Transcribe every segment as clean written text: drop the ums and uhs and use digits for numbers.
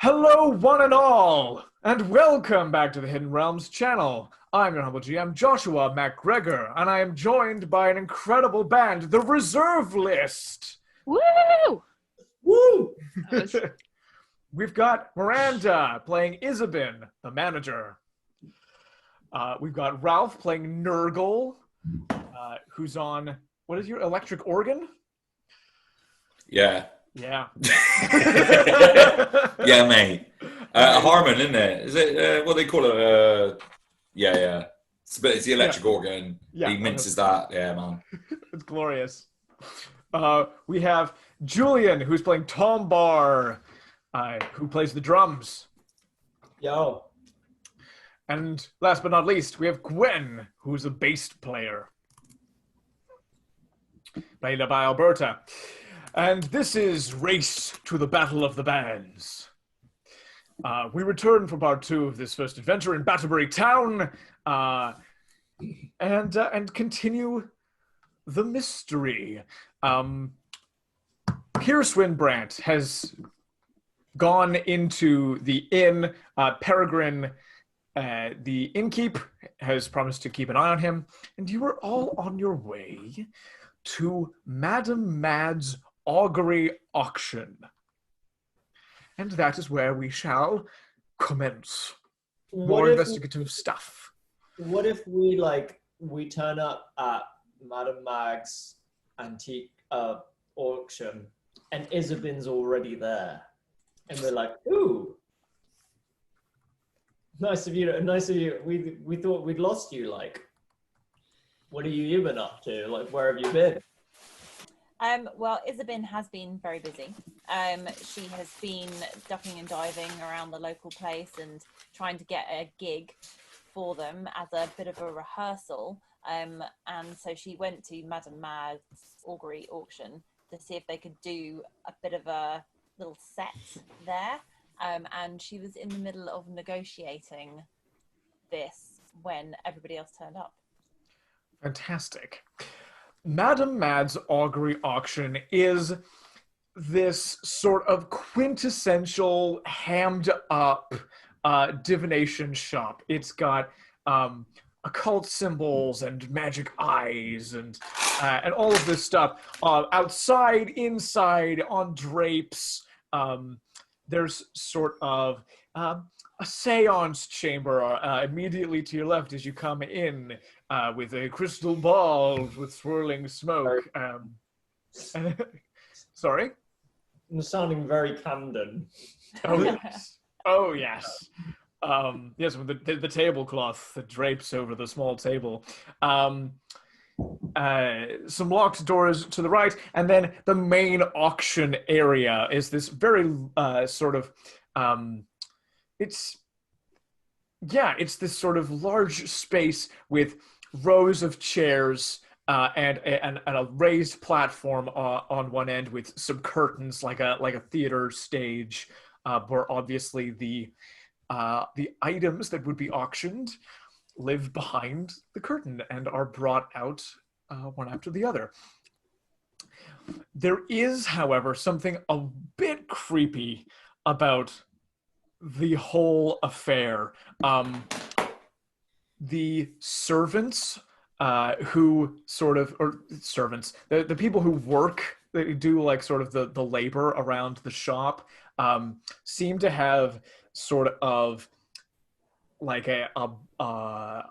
Hello, one and all, and welcome back to the Hidden Realms channel. I'm your humble GM, Joshua MacGregor, and I am joined by an incredible band, the Reserve List. Woo! Woo! We've got Miranda playing Isabyn, the manager. We've got Ralph playing Gnurgle, who's on, what is your electric organ? Yeah. Yeah. Yeah, mate. Harmon, isn't it? Is it, what do they call it? Yeah. It's the electric organ. Yeah. He minces that. Yeah, man. It's glorious. We have Julien, who's playing Tombar, who plays the drums. Yo. And last but not least, we have Gwen, who's a bass player, played by Alberta. And this is Race to the Battle of the Bands. We return for part 2 of this first adventure in Batterbury Town, and continue the mystery. Pierce Winbrandt has gone into the inn. Peregrine, the innkeep, has promised to keep an eye on him, and you are all on your way to Madame Mad's Augury auction. And that is where we shall commence. More investigative stuff. What if we turn up at Madame Mag's antique auction and Isabyn's already there, and we're like, ooh, nice of you. We thought we'd lost you. Like, what have you been up to? Like, where have you been? Well, Isabyn has been very busy. She has been ducking and diving around the local place and trying to get a gig for them as a bit of a rehearsal. And so she went to Madame Mad's Augury auction to see if they could do a bit of a little set there. And she was in the middle of negotiating this when everybody else turned up. Fantastic. Madame Mad's Augury auction is this sort of quintessential hammed up divination shop. It's got occult symbols and magic eyes and all of this stuff outside, inside, on drapes. There's sort of a seance chamber immediately to your left as you come in, with a crystal ball with swirling smoke. Sorry? You're sounding very Camden. Oh, yes. Oh, yes. Yes, with the tablecloth that drapes over the small table. Some locked doors to the right, and then the main auction area is this very sort of... It's this sort of large space with rows of chairs and a raised platform on one end with some curtains, like a theater stage, where obviously the items that would be auctioned live behind the curtain and are brought out one after the other. There is, however, something a bit creepy about the whole affair. The servants who sort of, or servants, the people who work, they do like sort of the labor around the shop, seem to have sort of like they were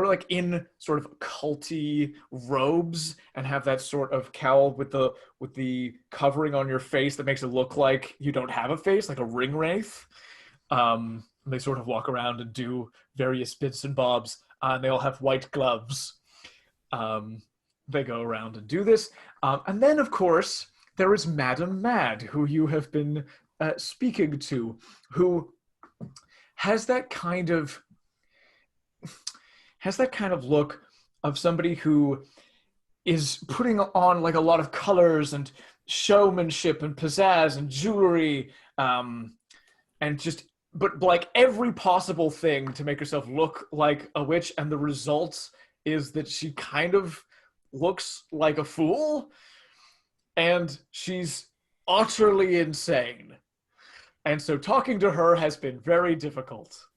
like in sort of culty robes and have that sort of cowl with the covering on your face that makes it look like you don't have a face, like a ring wraith. They sort of walk around and do various bits and bobs, and they all have white gloves. They go around and do this. And then, of course, there is Madame Mad, who you have been speaking to, who has that kind of look of somebody who is putting on like a lot of colors and showmanship and pizzazz and jewelry, but like every possible thing to make herself look like a witch, and the result is that she kind of looks like a fool, and she's utterly insane. And so talking to her has been very difficult.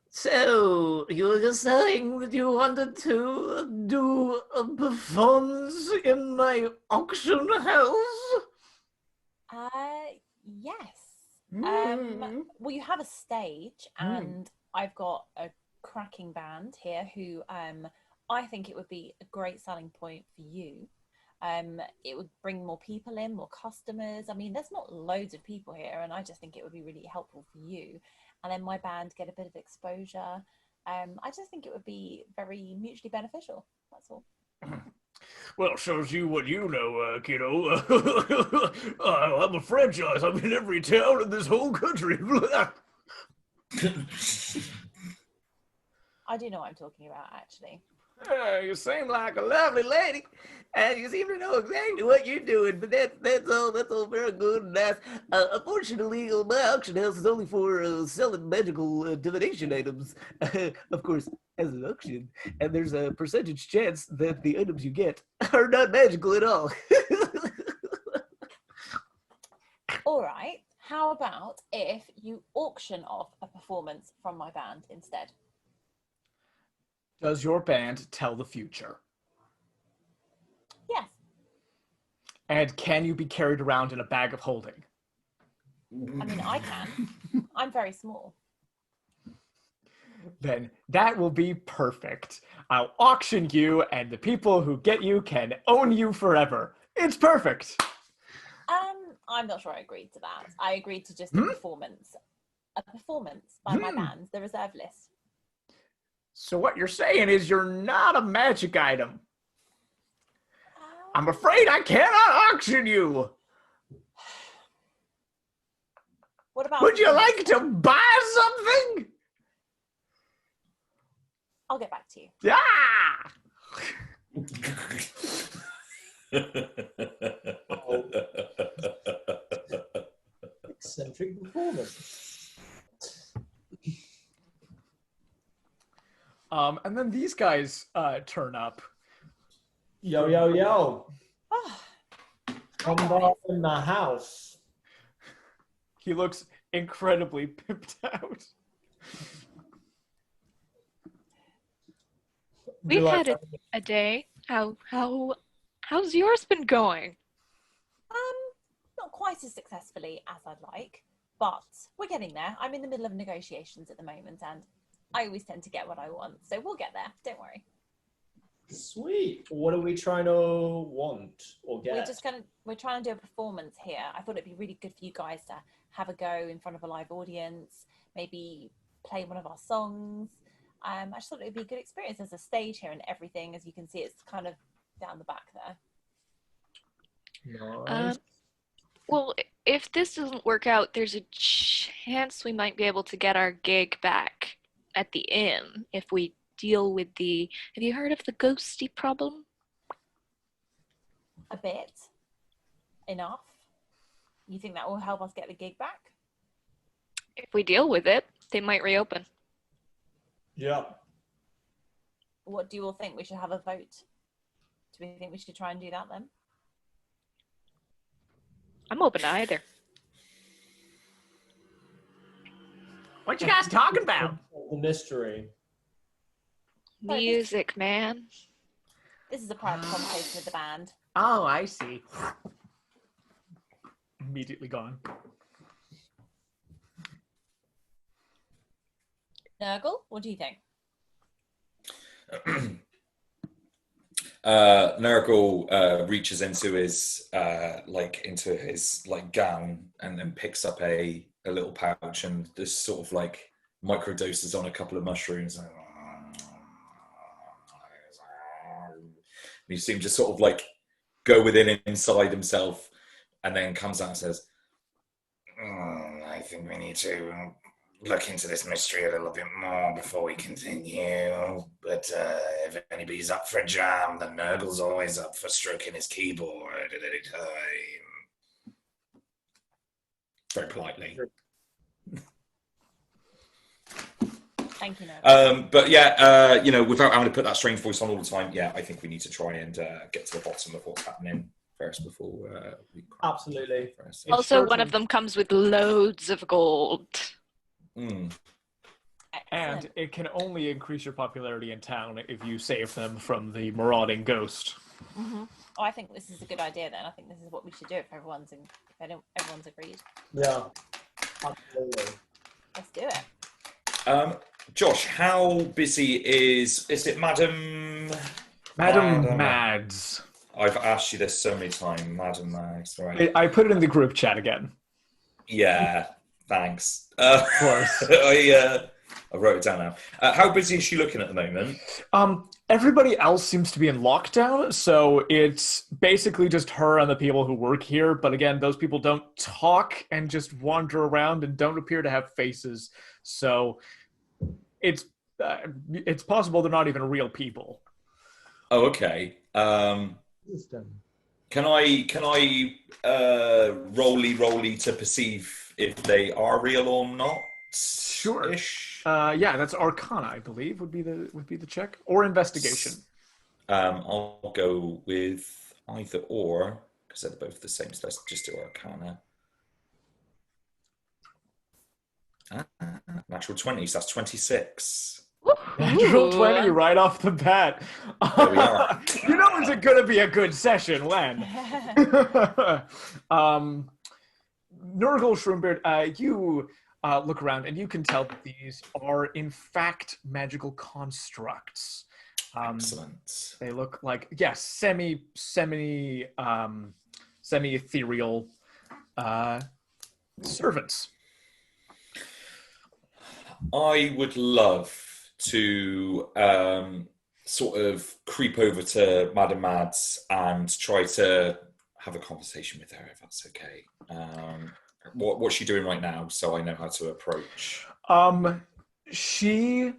So, you were just saying that you wanted to do a performance in my auction house? Yes. Mm. Well, you have a stage, and I've got a cracking band here who I think it would be a great selling point for you. It would bring more people in, more customers. I mean, there's not loads of people here, and I just think it would be really helpful for you. And then my band get a bit of exposure. I just think it would be very mutually beneficial. That's all. Well, shows you what you know, kiddo. I'm a franchise. I'm in every town in this whole country. I do know what I'm talking about, actually. You seem like a lovely lady, and you seem to know exactly what you're doing. But that's all very good and nice. Unfortunately, my auction house is only for selling magical divination items. Of course, as an auction, and there's a percentage chance that the items you get are not magical at all. All right. How about if you auction off a performance from my band instead? Does your band tell the future? Yes. And can you be carried around in a bag of holding? I mean, I can. I'm very small. Then that will be perfect. I'll auction you, and the people who get you can own you forever. It's perfect. I'm not sure I agreed to that. I agreed to just a performance. A performance by my band, the reserve list. So what you're saying is you're not a magic item. I'm afraid I cannot auction you. What about? Would you like to buy something? I'll get back to you. Ah! Eccentric performance. And then these guys turn up. Yo, yo, yo. Oh, Tombar in the house. He looks incredibly pimped out. We've Do I- had a day. How's yours been going? not quite as successfully as I'd like, but we're getting there. I'm in the middle of negotiations at the moment, and I always tend to get what I want, so we'll get there. Don't worry. Sweet. What are we trying to want or get? We're trying to do a performance here. I thought it'd be really good for you guys to have a go in front of a live audience, maybe play one of our songs. I just thought it'd be a good experience. There's a stage here and everything. As you can see, it's kind of down the back there. Nice. Well, if this doesn't work out, there's a chance we might be able to get our gig back at the inn if we deal with the... Have you heard of the ghosty problem? A bit. Enough. You think that will help us get the gig back? If we deal with it, they might reopen. Yeah. What do you all think? We should have a vote. Do we think we should try and do that then? I'm open to either. What you guys talking about? The mystery. Music, man. This is a private conversation with the band. Oh, I see. Immediately gone. Gnurgle, what do you think? Gnurgle reaches into his gown and then picks up a little pouch and just sort of like microdoses on a couple of mushrooms. You see him just sort of like go within inside himself, and then comes out and says, "I think we need to look into this mystery a little bit more before we continue. But if anybody's up for a jam, then Gnurgle's always up for stroking his keyboard at any time." Very politely. Thank you, Gnurgle. But yeah, without having to put that strange voice on all the time, yeah, I think we need to try and get to the bottom of what's happening. first before we Absolutely. first. Also, one certain- of them comes with loads of gold. Mm. And Excellent. it can only increase your popularity in town if you save them from the marauding ghost. Oh, I think this is a good idea then. I think this is what we should do if everyone's agreed. Yeah. Absolutely. Let's do it. Josh, how busy is it, Madam Mads. I've asked you this so many times, Madam Mags, right? I put it in the group chat again. Yeah, thanks. Of course. I wrote it down now. How busy is she looking at the moment? Everybody else seems to be in lockdown, so it's basically just her and the people who work here. But again, those people don't talk and just wander around and don't appear to have faces. So it's possible they're not even real people. Oh, okay. Can I roly to perceive if they are real or not? Sure. Ish. Yeah, that's Arcana, I believe, would be the check, or investigation. I'll go with either or because they're both the same. So let's just do Arcana. Natural 20, so that's 26. Natural Ooh. 20 right off the bat. There we are. You know it's going to be a good session, Len. Gnurgle, Shroombeard, you look around and you can tell that these are in fact magical constructs. Excellent. They look like, yes, semi-ethereal servants. I would love to sort of creep over to Madam Mads and try to have a conversation with her, if that's okay. What's she doing right now, so I know how to approach? She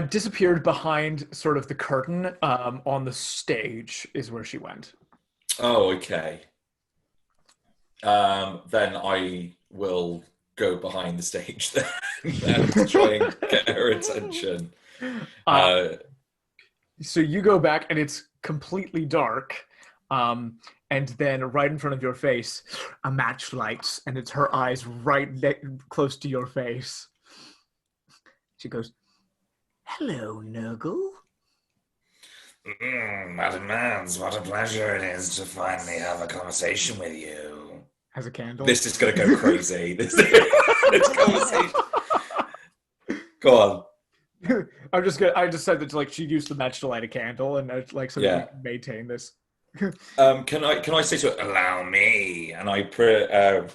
disappeared behind sort of the curtain on the stage is where she went. Oh, okay. Then I will go behind the stage then and try and get her attention. So you go back and it's completely dark. And then right in front of your face, a match lights, and it's her eyes right close to your face. She goes, "Hello, Gnurgle." Madam Mads, what a pleasure it is to finally have a conversation with you. Has a candle. This is going to go crazy. this conversation. Go on. I just said that like she used the match to light a candle, and like so that we can maintain this. Can I say to it, allow me? And I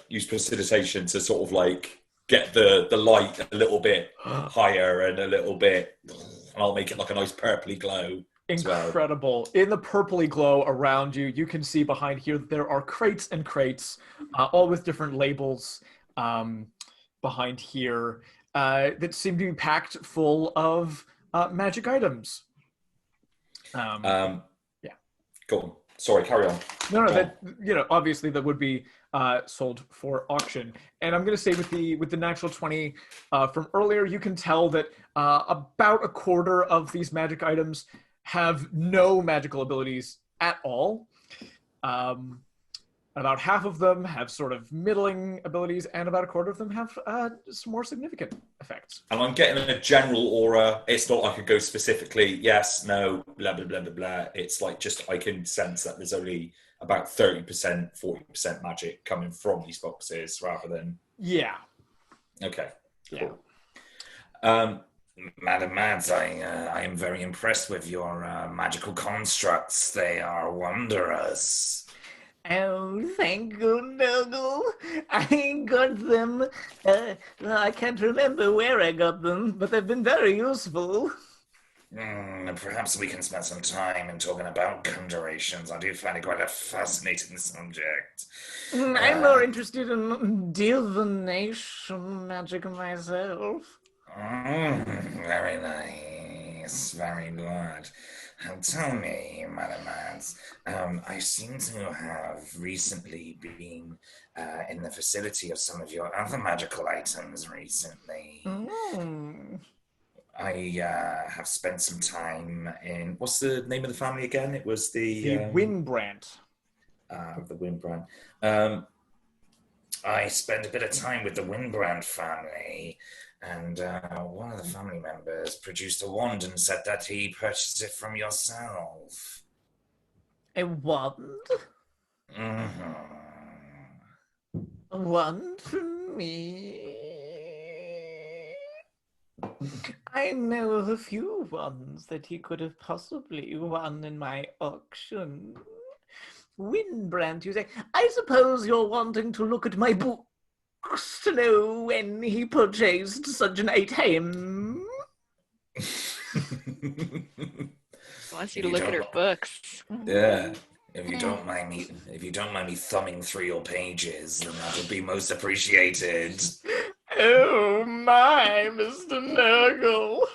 use precipitation to sort of like get the light a little bit higher and a little bit, and I'll make it like a nice purpley glow. Incredible. Well. In the purpley glow around you, you can see behind here that there are crates and crates, all with different labels behind here that seem to be packed full of magic items. Yeah. Go on. Sorry, carry on. No, that obviously that would be sold for auction. And I'm going to say with the natural 20 from earlier, you can tell that about a quarter of these magic items have no magical abilities at all. About half of them have sort of middling abilities, and about a quarter of them have some more significant effects. And I'm getting a general aura. It's not like I go specifically, yes, no, blah, blah, blah, blah, blah. It's like just I can sense that there's only about 30%, 40% magic coming from these boxes rather than... Yeah. Okay, cool. Yeah. Madam Mads, I am very impressed with your magical constructs. They are wondrous. Oh, thank you, Gnurgle. I got them. I can't remember where I got them, but they've been very useful. Perhaps we can spend some time in talking about conjurations. I do find it quite a fascinating subject. I'm more interested in divination magic myself. Very nice. Very good. Tell me, Madam Mads, I seem to have recently been in the vicinity of some of your other magical items recently. have spent some time in, what's the name of the family again? It was The the Winbrand. Windbrand. I spent a bit of time with the Windbrand family, and one of the family members produced a wand and said that he purchased it from yourself. A wand? Mm-hmm. A wand from me? I know of a few wands that he could have possibly won in my auction. Windbrand, you say? I suppose you're wanting to look at my books to know when he purchased such an item. Wants you to look at her books. Yeah. If you don't mind me thumbing through your pages, then that would be most appreciated. Oh my, Mr. Gnurgle.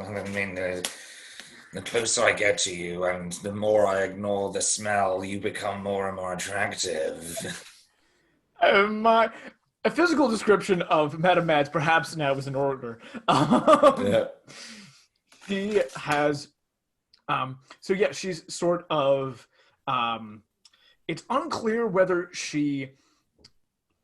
I mean, the closer I get to you and the more I ignore the smell, you become more and more attractive. Oh my. A physical description of Madame Mads perhaps now is in order. Yeah. She has, so yeah, she's sort of, it's unclear whether she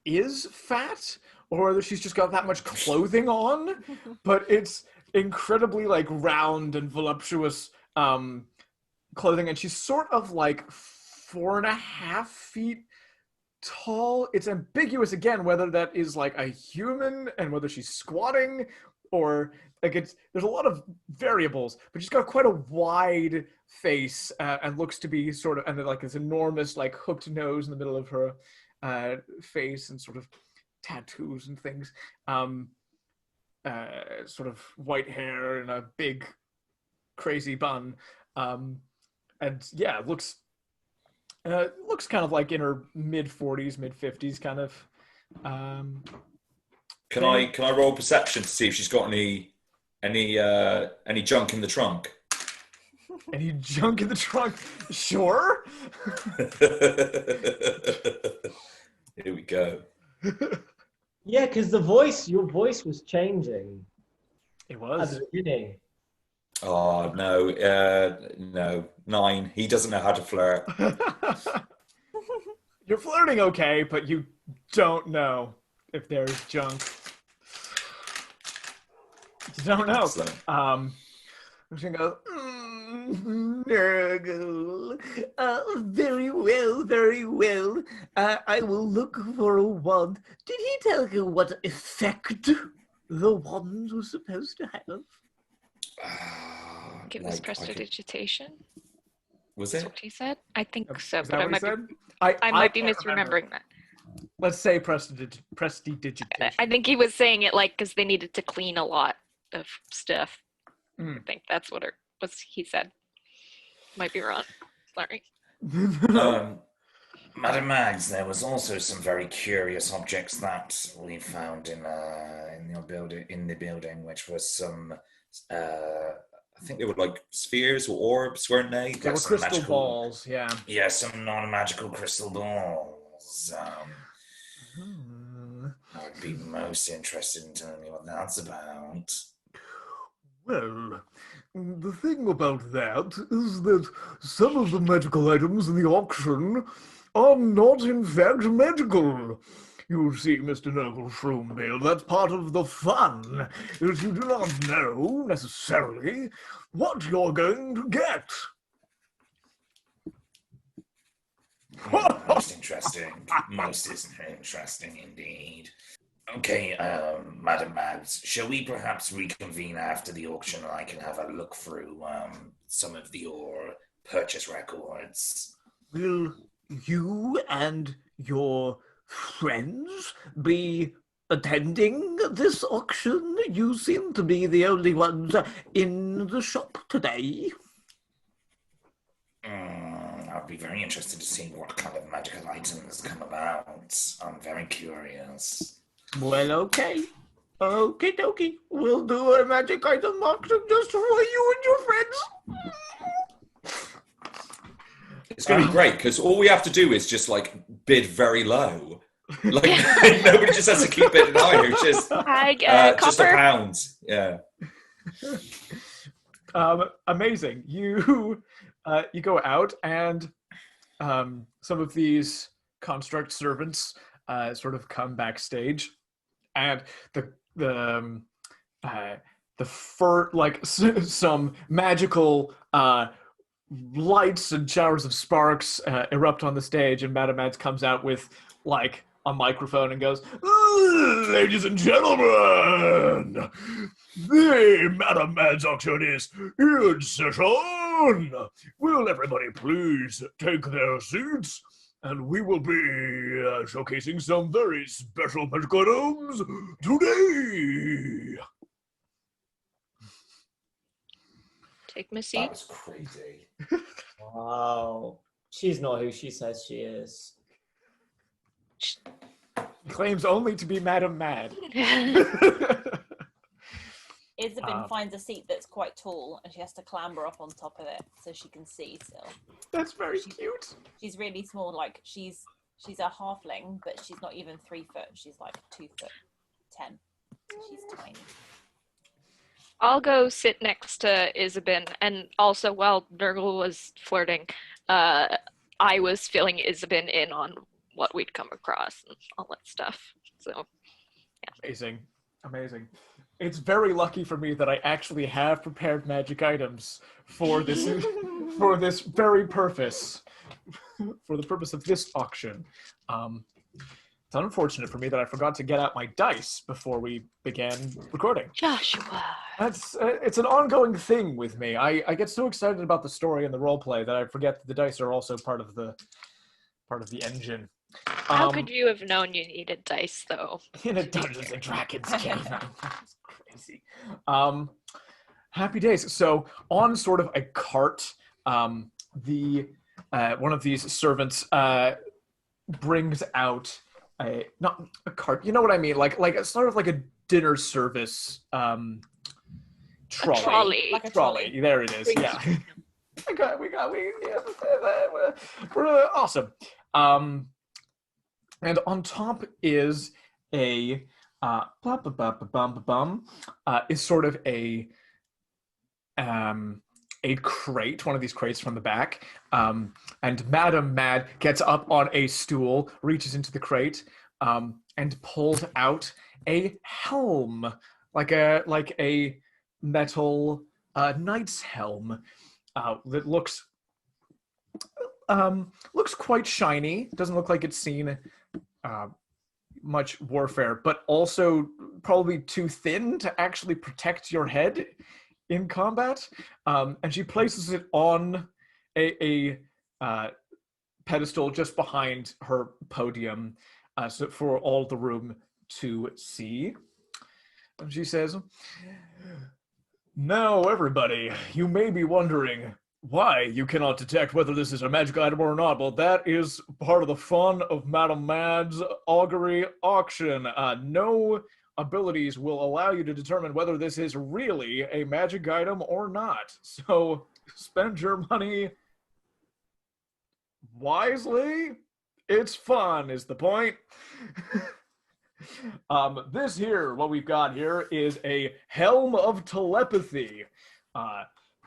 is fat or whether she's just got that much clothing on, but it's incredibly like round and voluptuous clothing, and she's sort of like 4.5 feet tall. It's ambiguous again whether that is like a human and whether she's squatting or like there's a lot of variables, but she's got quite a wide face and looks to be sort of, and like this enormous like hooked nose in the middle of her face and sort of tattoos and things. Sort of white hair and a big crazy bun. And yeah, looks kind of like in her mid-40s, mid-50s kind of. Can I roll perception to see if she's got any junk in the trunk? Any junk in the trunk? Sure. Here we go. Yeah, because your voice was changing It at was. the beginning. Oh no, no, 9. He doesn't know how to flirt. You're flirting okay, but you don't know if there's junk. You don't know. Excellent. I'm just gonna go, Gnurgle. Very well, very well. I will look for a wand. Did he tell you what effect the wand was supposed to have? Give us prestidigitation. Was That's it? what he said. I think so, is but that I what he might said? I might be can't remember. misremembering that. Let's say prestidigitation. I think he was saying it like because they needed to clean a lot of stuff. I think that's what he said. Might be wrong. Sorry. Madam Mags, there was also some very curious objects that we found in the building, which was some. I think they were like spheres or orbs, weren't they? They were Some crystal balls, yeah. Yeah, some non-magical crystal balls. I would be most interested in telling me what that's about. Well, the thing about that is that some of the magical items in the auction are not in fact magical. You see, Mr. Gnurgle Shroombeard, that's part of the fun, is you do not know, necessarily, what you're going to get. Most interesting. Most interesting indeed. Okay, Madam Mags, shall we perhaps reconvene after the auction and I can have a look through some of your purchase records? Will you and your friends be attending this auction? You seem to be the only ones in the shop today. I'd be very interested to see what kind of magical items come about. I'm very curious. Well, okay. Okie dokie. We'll do a magic item auction just for you and your friends. It's going to be great because all we have to do is just like bid very low. Like nobody just has to keep it in iron. Just just a Copper. pound. Yeah. Amazing. You go out, and some of these construct servants sort of come backstage, and some magical lights and showers of sparks erupt on the stage, and Madame Mads comes out with like a microphone and goes, "Ladies and gentlemen, the Madame Mads auction is in session. Will everybody please take their seats? And we will be showcasing some very special magic items today." Take my That seat. was crazy. Wow. She's not who she says she is. He claims only to be Madame Mad. Isabyn finds a seat that's quite tall, and she has to clamber up on top of it so she can see still. That's very cute. She's really small, like she's a halfling, but she's not even 3 foot. She's like 2'10". She's tiny. I'll go sit next to Isabyn, and also while Gnurgle was flirting, I was filling Isabyn in on what we'd come across and all that stuff. So, yeah. Amazing. It's very lucky for me that I actually have prepared magic items for this for this very purpose, for the purpose of this auction. It's unfortunate for me that I forgot to get out my dice before we began recording. Joshua. It's an ongoing thing with me. I get so excited about the story and the role play that I forget that the dice are also part of the engine. How could you have known you needed dice, though? In a Dungeons and Dragons game. That's crazy. Happy days. So on sort of a cart, the one of these servants brings out not a cart. You know what I mean? Like it's sort of like a dinner service trolley. Like a Trolley. There it is. Yeah. We're awesome. And on top is a is sort of a crate, one of these crates from the back. And Madame Mad gets up on a stool, reaches into the crate, and pulls out a helm, like a metal knight's helm that looks quite shiny. Doesn't look like it's seen much warfare, but also probably too thin to actually protect your head in combat. And she places it on a pedestal just behind her podium, so for all the room to see. And she says, "Now, everybody, you may be wondering why you cannot detect whether this is a magic item or not. Well, that is part of the fun of Madame Mad's Augury auction. No abilities will allow you to determine whether this is really a magic item or not. So spend your money wisely. It's fun, is the point." This here, what we've got here, is a Helm of Telepathy.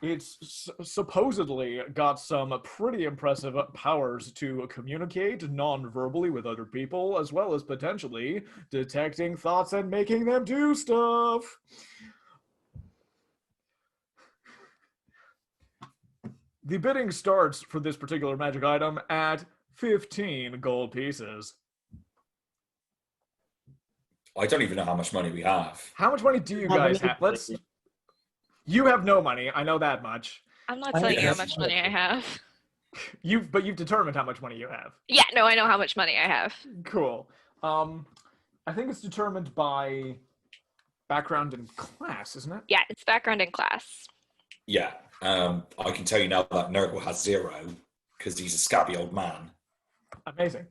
It's supposedly got some pretty impressive powers to communicate non-verbally with other people, as well as potentially detecting thoughts and making them do stuff. The bidding starts for this particular magic item at 15 gold pieces. I don't even know how much money we have. How much money do you guys have? You have no money. I know that much. I'm not telling you how much money I have. But you've determined how much money you have. Yeah, no, I know how much money I have. Cool. I think it's determined by background and class, isn't it? Yeah, it's background in class. Yeah. I can tell you now that Gnurgle has 0 because he's a scabby old man. Amazing.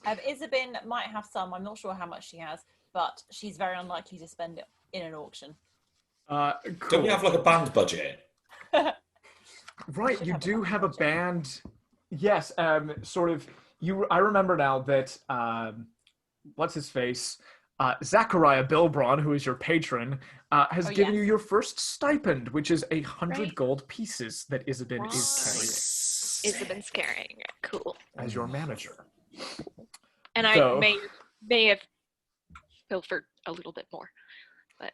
Isabyn might have some. I'm not sure how much she has, but she's very unlikely to spend it in an auction. Cool. Don't we have like a band budget? Right, you do have a band. Yes, sort of. I remember now that what's his face? Zachariah Bilbron, who is your patron, has given you your first stipend, which is 100 Great. gold pieces that Isabyn is Isabyn's carrying. Cool. carrying as your manager. And So- I may have pilfered a little bit more, but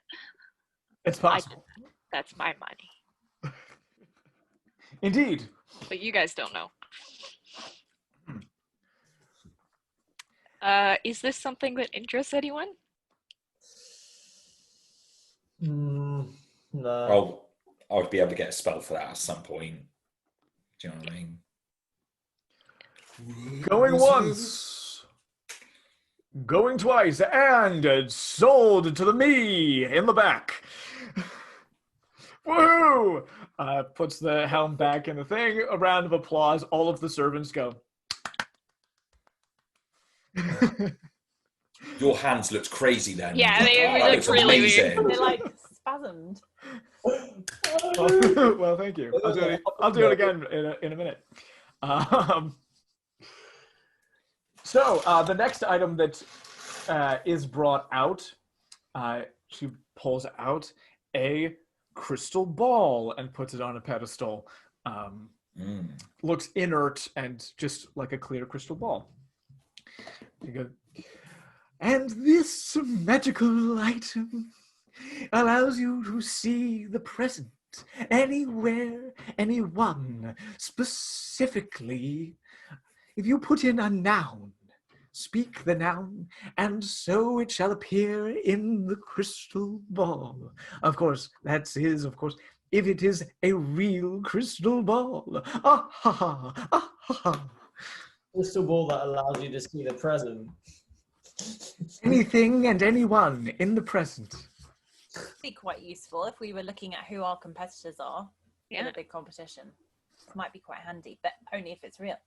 It's possible. that's my money. Indeed. But you guys don't know. Is this something that interests anyone? No. I would be able to get a spell for that at some point. Do you know what I mean? Going once, going twice, and sold to the me in the back. Woohoo! Puts the helm back in the thing. A round of applause. All of the servants go. Your hands looked crazy then. Yeah, they That looked looks really amazing. They're like spasmed. Well, thank you. I'll do it again in a minute. So the next item that is brought out, she pulls out a crystal ball and puts it on a pedestal. Looks inert and just like a clear crystal ball. You go, and this magical item allows you to see the present, anywhere, anyone, specifically. If you put in a noun, speak the noun, and so it shall appear in the crystal ball. Of course, that is, if it is a real crystal ball. Ah ha ha, ah ha ha. Crystal ball that allows you to see the present. Anything and anyone in the present. Be quite useful if we were looking at who our competitors are in Yeah. a big competition. It might be quite handy, but only if it's real.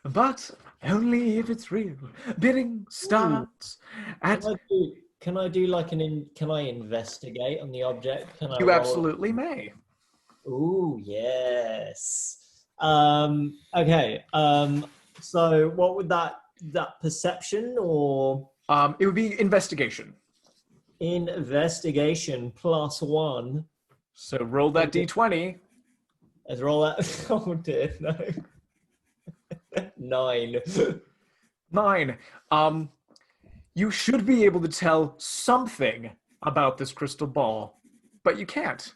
But only if it's real. Bidding starts at... Can I do like can I investigate on the object? Can I You roll? absolutely may. Ooh, yes. Okay. So what would that perception or It would be investigation. investigation +1? So roll that d20. Let's roll that. Oh dear, no. 9. 9. You should be able to tell something about this crystal ball, but you can't.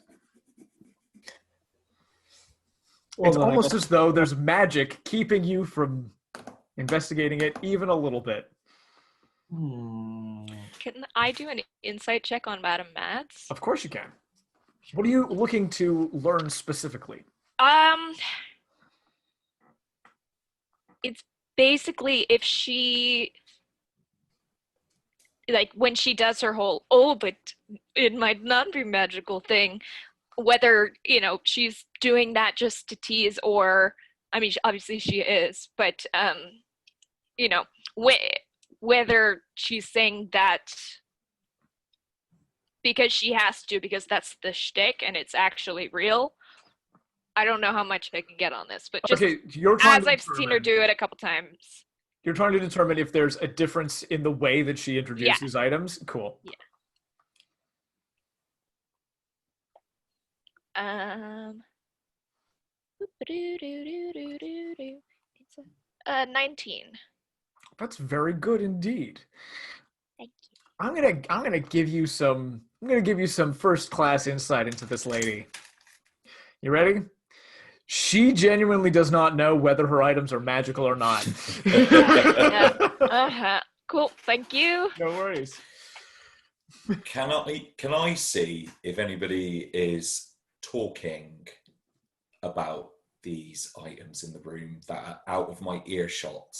Well, It's then I almost guess- as though there's magic keeping you from investigating it even a little bit. Can I do an insight check on Madame Mads? Of course you can. What are you looking to learn specifically? It's basically if she, like, when she does her whole, oh, but it might not be magical thing, whether, she's doing that just to tease or, I mean, obviously she is, but, whether she's saying that because she has to, because that's the shtick and it's actually real. I don't know how much I can get on this, but just Okay, you're trying as to I've seen her do it a couple times. You're trying to determine if there's a difference in the way that she introduces items? Cool. Yeah. 19. That's very good indeed. Thank you. I'm gonna give you some first class insight into this lady. You ready? She genuinely does not know whether her items are magical or not. Yeah. Cool. Thank you. No worries. Can I see if anybody is talking about these items in the room that are out of my earshot?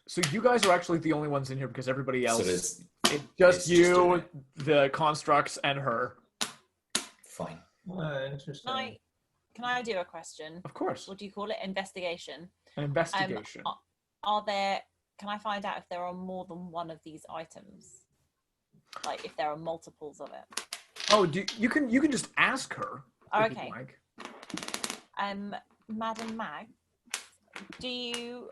So you guys are actually the only ones in here because everybody else. So there's it's just it's you, just doing the constructs, and her. fine. Oh, interesting. Can I do a question? Of course. What do you call it? Investigation. An investigation. Can I find out if there are more than one of these items? Like if there are multiples of it? Oh, you can just ask her. Oh, if you'd okay. like. Madam Mag, do you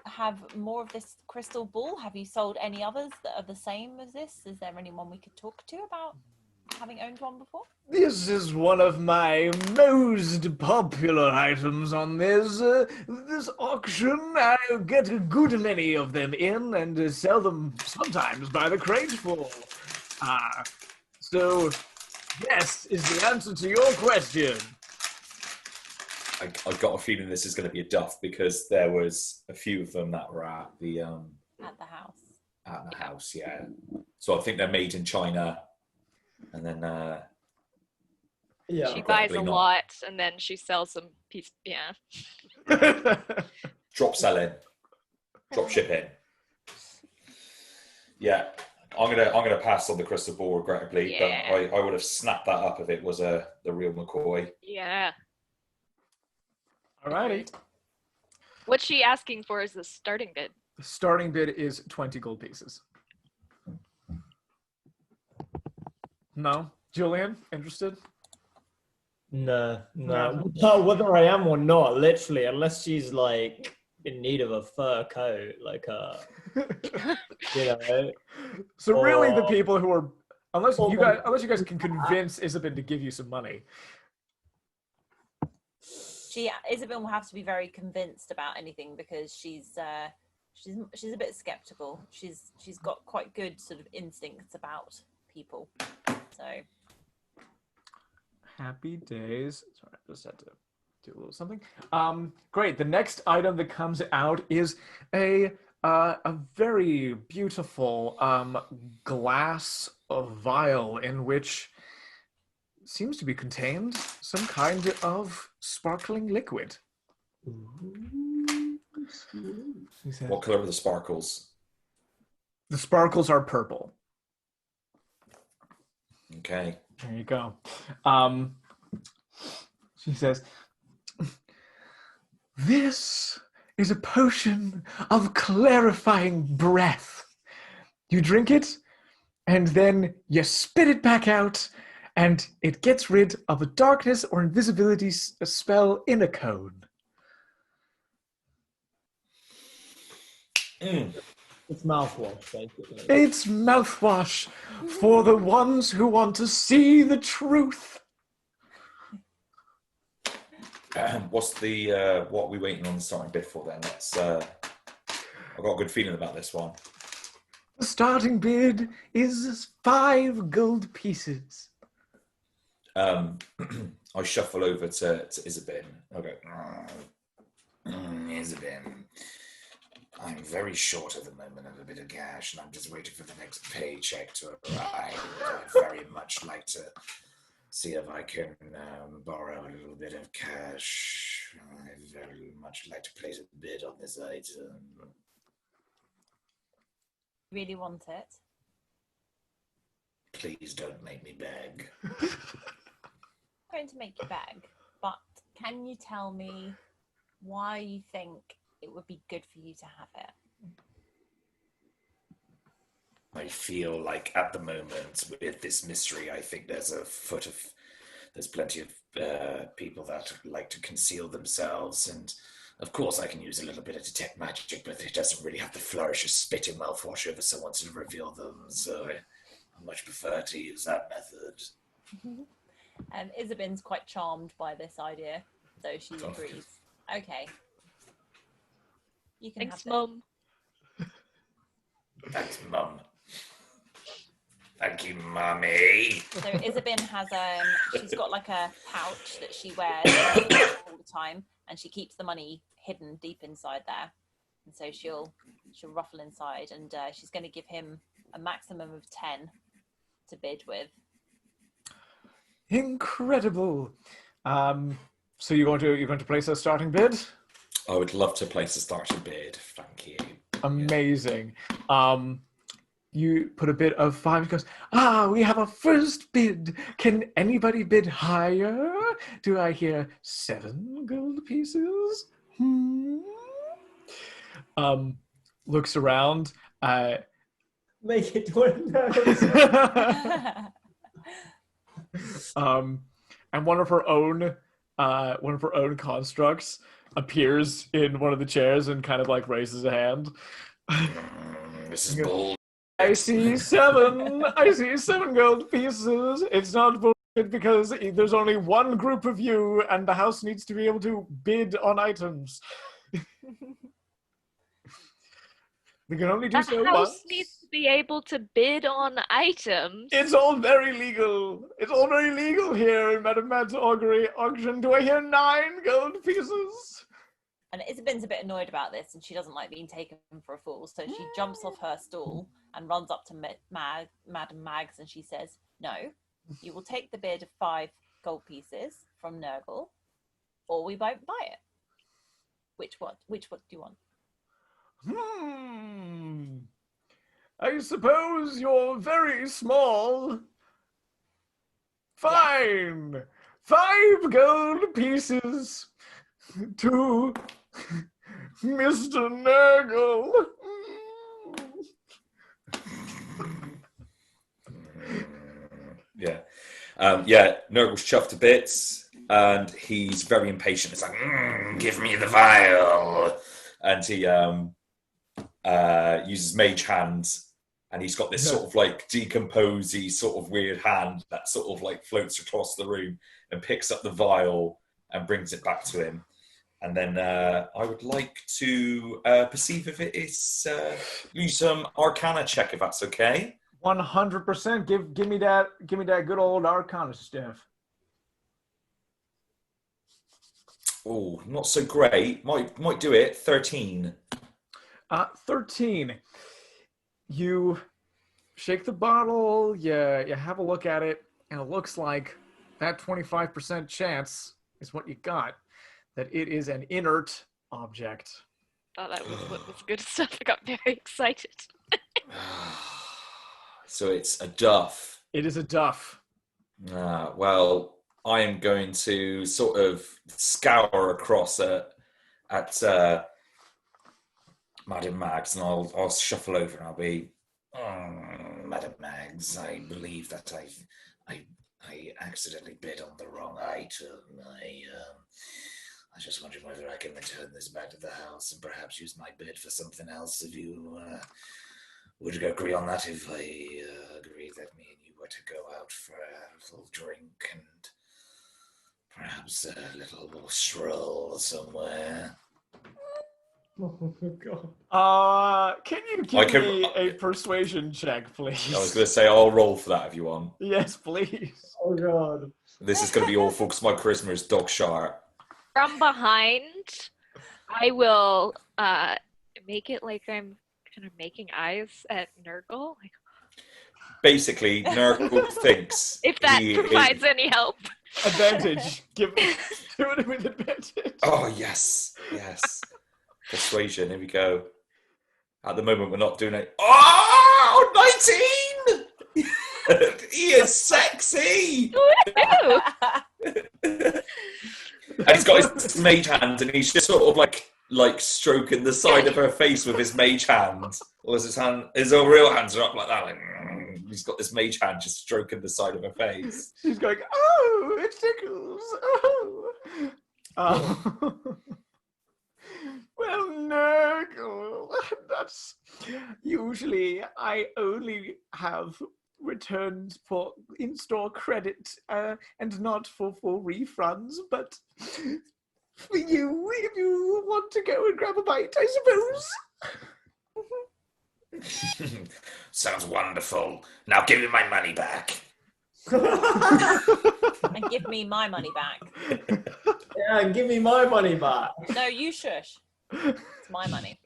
have more of this crystal ball? Have you sold any others that are the same as this? Is there anyone we could talk to about having owned one before? This is one of my most popular items on this auction. I get a good many of them in and sell them sometimes by the crateful. So, yes is the answer to your question. I got a feeling this is going to be a duff because there was a few of them that were at the house. At the house, yeah. So I think they're made in China, and then She buys a lot and then she sells some piece. Yeah. drop selling, drop shipping. Yeah, I'm gonna pass on the crystal ball regrettably, Yeah. but I would have snapped that up if it was the real McCoy. Yeah. Alrighty. What's she asking for is the starting bid? The starting bid is 20 gold pieces. No? Julien, interested? No. Whether I am or not, literally, unless she's like in need of a fur coat, like you know. So really, the people who are unless you guys can convince Isabyn to give you some money. Isabyn will have to be very convinced about anything because she's a bit skeptical. She's got quite good sort of instincts about people. So happy days. Sorry, I just had to do a little something. Great. The next item that comes out is a very beautiful glass vial in which seems to be contained some kind of sparkling liquid. What color are the sparkles? The sparkles are purple. Okay. There you go. She says, "This is a potion of clarifying breath. You drink it, and then you spit it back out, and it gets rid of a darkness or invisibility spell in a cone." It's mouthwash, basically. It's mouthwash for the ones who want to see the truth. What's the what are we waiting on the starting bid for then? I've got a good feeling about this one. The starting bid is 5 gold pieces. I shuffle over to Isabyn. I go, Isabyn, I'm very short at the moment of a bit of cash, and I'm just waiting for the next paycheck to arrive. I'd very much like to see if I can borrow a little bit of cash. I'd very much like to place a bid on this item. Really want it? Please don't make me beg. I'm going to make you beg, but can you tell me why you think it would be good for you to have it? I feel like at the moment with this mystery, I think there's plenty of people that like to conceal themselves, and of course I can use a little bit of detect magic, but it doesn't really have the flourish of spitting mouthwash over someone to reveal them, so I much prefer to use that method. Isabyn's quite charmed by this idea, so she agrees. Okay. You can Thanks, have Mum. Thanks, Mum. Thank you, Mummy. So Isabyn has she's got like a pouch that she wears all the time, and she keeps the money hidden deep inside there. And so she'll ruffle inside, and she's going to give him a maximum of 10 to bid with. Incredible. So you're going to place a starting bid? I would love to place a starting bid. Thank you. Amazing. You put a bid of 5. He goes, we have a first bid. Can anybody bid higher? Do I hear 7 gold pieces? Looks around. Make it 20. And one of her own constructs appears in one of the chairs and kind of like raises a hand. This is bull. I see 7. I see 7 gold pieces. It's not bullshit because there's only one group of you, and the house needs to be able to bid on items. We can only do so The house once. needs to be able to bid on items. It's all very legal. It's all very legal here in Madame Mad's Augury auction. Do I hear 9 gold pieces? And Isabyn's a bit annoyed about this, and she doesn't like being taken for a fool, so she jumps off her stool and runs up to Madame Mags, and she says, "No, you will take the bid of 5 gold pieces from Gnurgle, or we won't buy it. Which one do you want?" I suppose you're very small. Fine. 5 gold pieces to Mr. Gnurgle. Yeah. Gnurgle's chuffed to bits, and he's very impatient. It's like, give me the vial. And he uses mage hands, and he's got this sort of like decomposey sort of weird hand that sort of like floats across the room and picks up the vial and brings it back to him. And then I would like to perceive if it is use some Arcana check, if that's okay. 100%. Give me that good old Arcana stuff. Oh, not so great. Might do it. 13. 13. You shake the bottle. You have a look at it, and it looks like that 25% chance is what you got. That it is an inert object. Oh, that was good stuff. I got very excited. So it's a duff. It is a duff. Well, I am going to sort of scour across at Madame Mags, and I'll shuffle over, and I'll be, Madame Mags, I believe that I accidentally bid on the wrong item. I just wondering whether I can return this back to the house and perhaps use my bid for something else. If you would agree on that, if I agree that me and you were to go out for a little drink and perhaps a little stroll somewhere. Oh God. Can you give me a persuasion check, please? I was going to say I'll roll for that if you want. Yes, please. Oh God. This is going to be awful because my charisma is dog sharp. From behind, I will make it like I'm kind of making eyes at Gnurgle. Like, basically, Gnurgle thinks if that provides any help. Advantage. Do it with advantage. Oh, yes. Persuasion, here we go. At the moment, we're not doing it. Oh, 19! He is sexy! And he's got his mage hand, and he's just sort of like stroking the side of her face with his mage hand. Or his real hands are up like that. Like, he's got this mage hand just stroking the side of her face. She's going, oh, it tickles. Oh. Well, Gnurgle, that's usually I only have returns for in-store credit and not for full refunds, but for you, if you want to go and grab a bite, I suppose. Sounds wonderful. Now give me my money back. And give me my money back. Yeah, give me my money back. No, you shush. It's my money.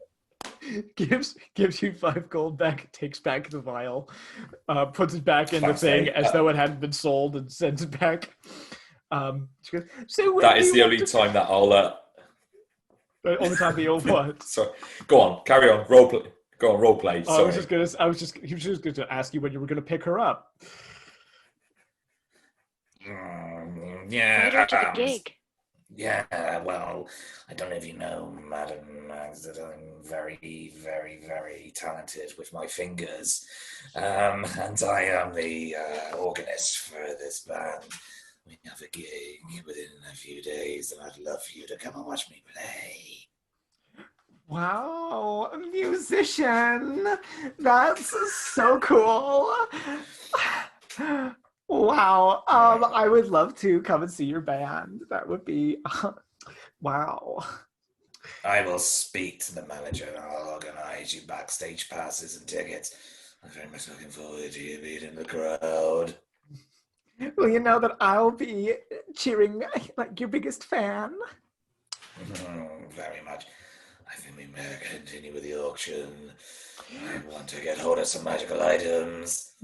Gives you 5 gold back, takes back the vial, puts it back in the thing as though it hadn't been sold, and sends it back. She goes, so that is the only time that I'll only time that you'll what? Sorry. Go on, carry on, role play. Go on, role play. Oh, he was just going to ask you when you were going to pick her up. Yeah. Invite her to the gig. Yeah, well, I don't know if you know, Madam Mags, that I'm very, very, very talented with my fingers. And I am the organist for this band. we have a gig within a few days, and I'd love for you to come and watch me play. Wow, a musician! That's so cool. Wow, I would love to come and see your band. That would be, wow. I will speak to the manager and I'll organise you backstage passes and tickets. I'm very much looking forward to you being in the crowd. Well, you know that I'll be cheering like your biggest fan. Very much. I think we may continue with the auction. I want to get hold of some magical items.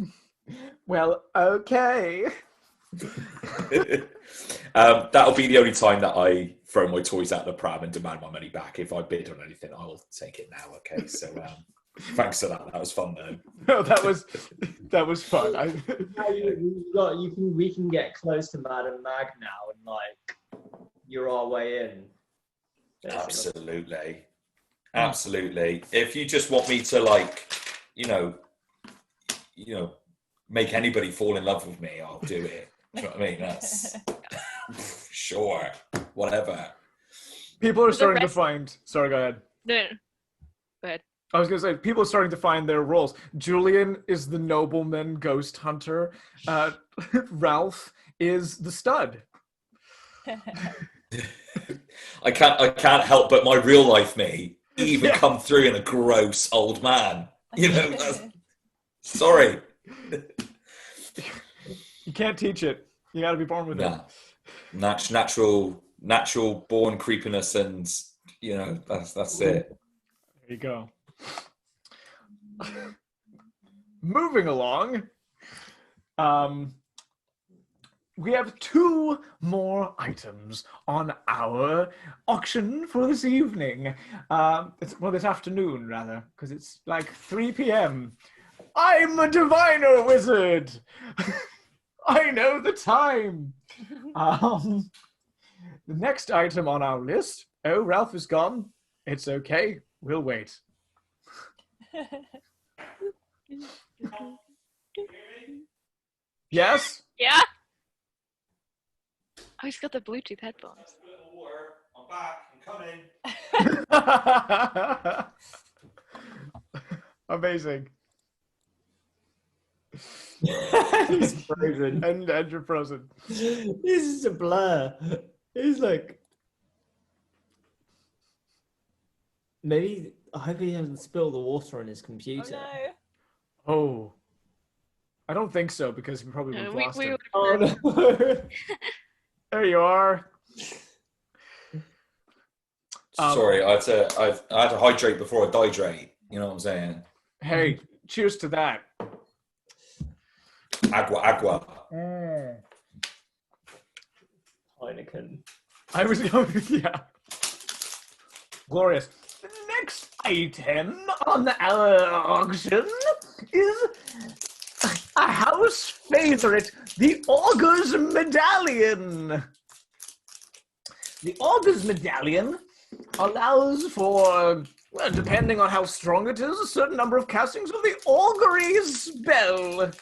Well, okay. That'll be the only time that I throw my toys out the pram and demand my money back. If I bid on anything, I'll take it now. Okay, so thanks for that. That was fun, though. No, that was fun. We can get close to Madam Mag now, and like you're our way in. Absolutely. If you just want me to, like, you know, make anybody fall in love with me, I'll do it. You know what I mean? That's sure, whatever. People are starting to find. Sorry, go ahead. No. Go ahead. I was going to say, people are starting to find their roles. Julien is the nobleman ghost hunter. Ralph is the stud. I can't help but my real life me even come through in a gross old man. You know, sorry. You can't teach it. You got to be born with it. Natural born creepiness, and you know that's it. There you go. Moving along, we have 2 more items on our auction for this evening. This afternoon, rather, because it's like 3 p.m. I'm a diviner wizard. I know the time. The next item on our list. Oh, Ralph is gone. It's okay. We'll wait. Yes? Yeah? Oh, he's got the Bluetooth headphones. I'm back. I'm coming. Amazing. He's frozen. And you're frozen. This is a blur. He's like, maybe. I hope he hasn't spilled the water on his computer. Oh, no. Oh. I don't think so, because we probably would have lost it. Oh no! There you are. Sorry, I had to hydrate before I dihydrate. You know what I'm saying? Hey, cheers to that. Agua. Heineken. I was going, yeah. Glorious. The next item on our auction is a house favorite, the Augur's Medallion. The Augur's Medallion allows for, well, depending on how strong it is, a certain number of castings of the Augury spell.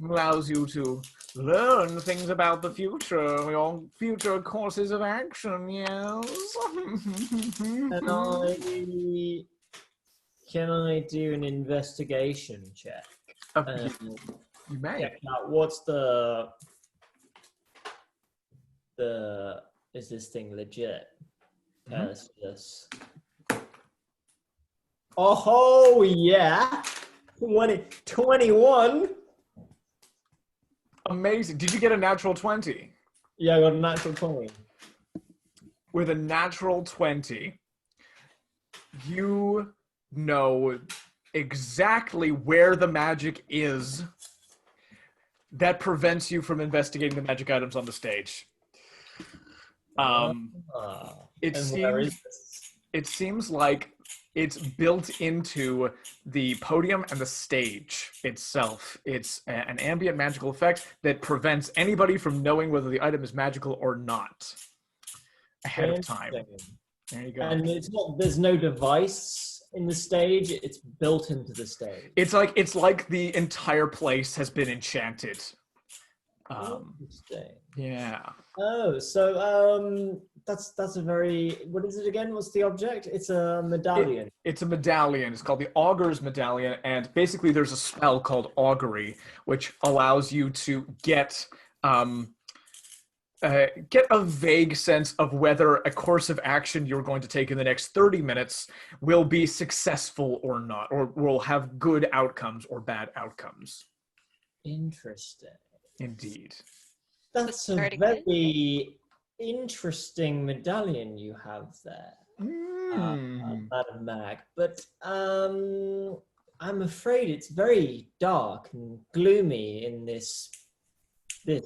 Allows you to learn things about the future, your future courses of action, yes. Can I do an investigation check? You may. Check out what's the is this thing legit? This. Oh yeah, 21. Amazing. Did you get a natural 20? Yeah, I got a natural 20. With a natural 20, you know exactly where the magic is that prevents you from investigating the magic items on the stage. It seems like it's built into the podium and the stage itself. It's an ambient magical effect that prevents anybody from knowing whether the item is magical or not ahead of time. There you go. And it's not. There's no device in the stage. It's built into the stage. It's like the entire place has been enchanted. Interesting. Yeah. Oh, so that's a very, what is it again? What's the object? It's a medallion. It's a medallion. It's called the Augur's Medallion, and basically there's a spell called Augury, which allows you to get a vague sense of whether a course of action you're going to take in the next 30 minutes will be successful or not, or will have good outcomes or bad outcomes. Interesting. Indeed. That's a very interesting medallion you have there, Madam Mag. But I'm afraid it's very dark and gloomy in this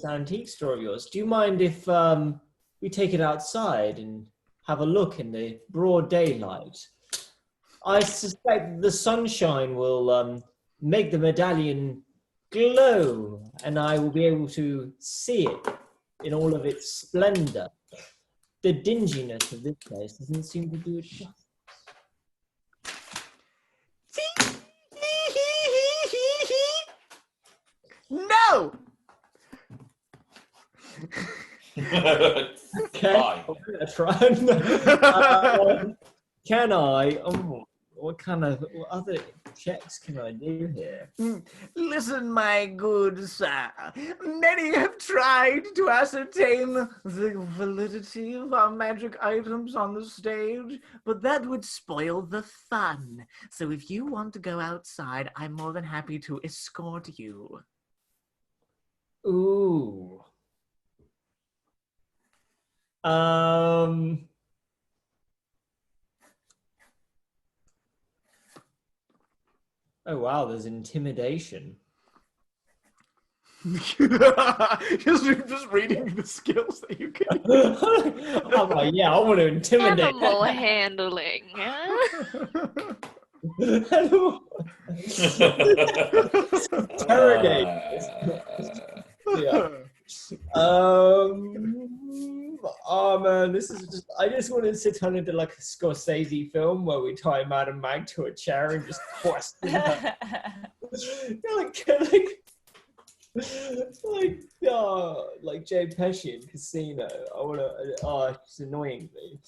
antique store of yours. Do you mind if we take it outside and have a look in the broad daylight? I suspect the sunshine will make the medallion glow, and I will be able to see it in all of its splendor. The dinginess of this place doesn't seem to do it justice. No! Okay, Fine. I'm gonna try. Can I? Oh, what other checks can I do here? Listen, my good sir. Many have tried to ascertain the validity of our magic items on the stage, but that would spoil the fun. So if you want to go outside, I'm more than happy to escort you. Ooh. Oh wow, there's intimidation. just reading the skills that you can. I'm like, yeah, I want to intimidate. Animal handling. Interrogate. Yeah. Oh man, this is just. I just want to sit down into like a Scorsese film where we tie Madam Mag to a chair and just question her. like Jay Pesci in Casino. I want to. Oh, it's annoying me.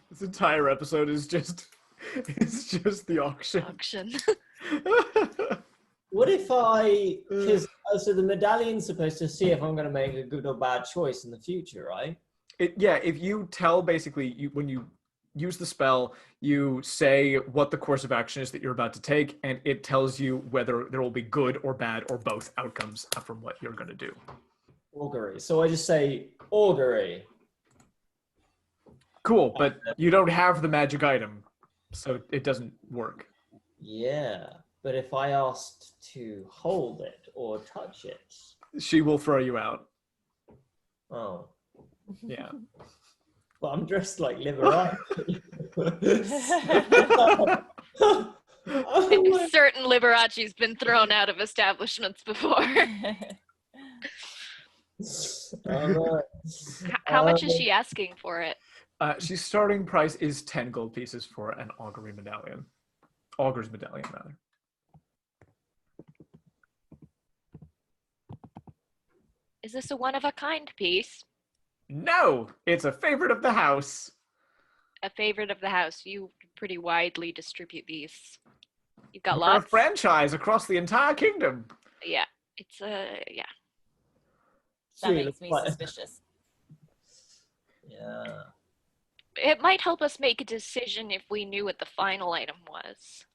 This entire episode is just. It's just the auction. What if because so the medallion's supposed to see if I'm going to make a good or bad choice in the future, right? If you tell basically when you use the spell, you say what the course of action is that you're about to take, and it tells you whether there will be good or bad or both outcomes from what you're going to do. Augury. So I just say augury. Cool, but you don't have the magic item, so it doesn't work. Yeah. But if I asked to hold it or touch it, she will throw you out. Oh. Yeah. But I'm dressed like Liberace. Certain Liberace's been thrown out of establishments before. How much is she asking for it? She's starting price is 10 gold pieces for an Augury medallion. Augur's medallion, rather. Is this a one-of-a-kind piece? No, it's a favorite of the house. A favorite of the house. You pretty widely distribute these. You've got We're lots. a franchise across the entire kingdom. Yeah, it's yeah. That makes me suspicious. Yeah. It might help us make a decision if we knew what the final item was.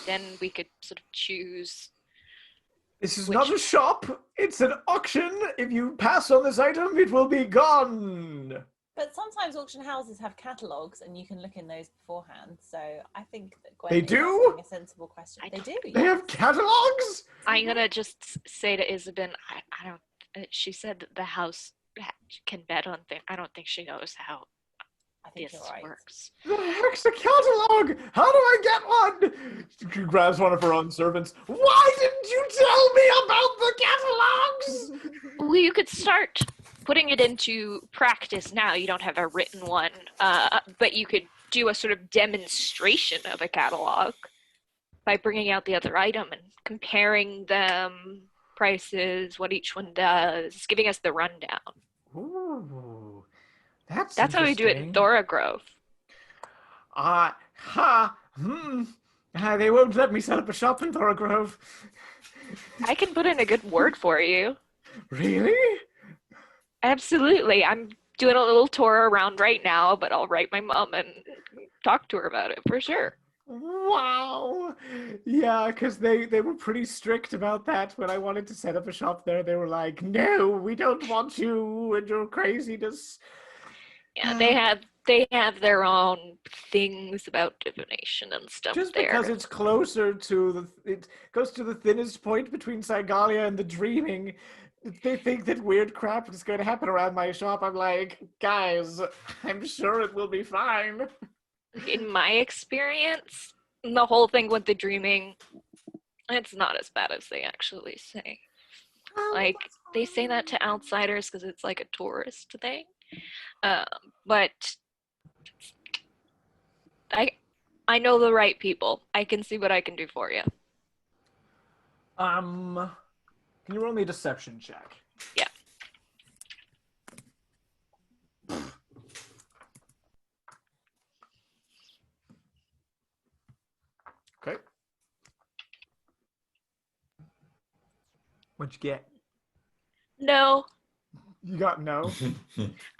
Then we could sort of choose. This is not a shop, it's an auction. If you pass on this item, it will be gone. But sometimes auction houses have catalogues and you can look in those beforehand. So I think that Gwen They is do? asking a sensible question. They do, They have catalogs? I'm gonna just say to Isabyn, I don't. She said that the house can bet on things. I don't think she knows how I think this you're right. works. The heck's a catalog? How do I get one? She grabs one of her own servants. Why didn't you tell me about the catalogs? Well, you could start putting it into practice now. You don't have a written one, but you could do a sort of demonstration of a catalog. by bringing out the other item and comparing them, prices, what each one does, giving us the rundown. Ooh, that's That's how we do it in interesting. Thorogrove. They won't let me set up a shop in Thorogrove. I can put in a good word for you. Really? Absolutely. I'm doing a little tour around right now, but I'll write my mom and talk to her about it for sure. Wow. Yeah, because they were pretty strict about that when I wanted to set up a shop there. They were like, no, we don't want you and your craziness. Yeah, they have their own things about divination and stuff Just there. because it's closer to it goes to the thinnest point between Sigalia and the dreaming. They think that weird crap is going to happen around my shop. I'm like, guys, I'm sure it will be fine. In my experience, the whole thing with the dreaming, it's not as bad as they actually say. Like, they say that to outsiders because it's like a tourist thing. But I know the right people. I can see what I can do for you. Can you roll me a deception check? Yeah. Okay. What'd you get? No. You got no?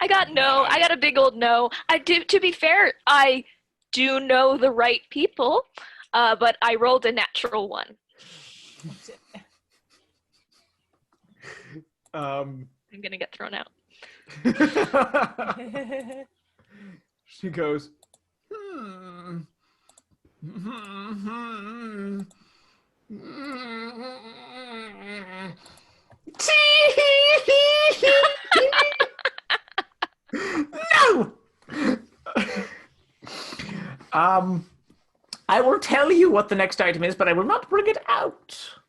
I got no. I got a big old no. To be fair, I do know the right people, but I rolled a natural one. I'm gonna get thrown out. She goes, no! I will tell you what the next item is, but I will not bring it out.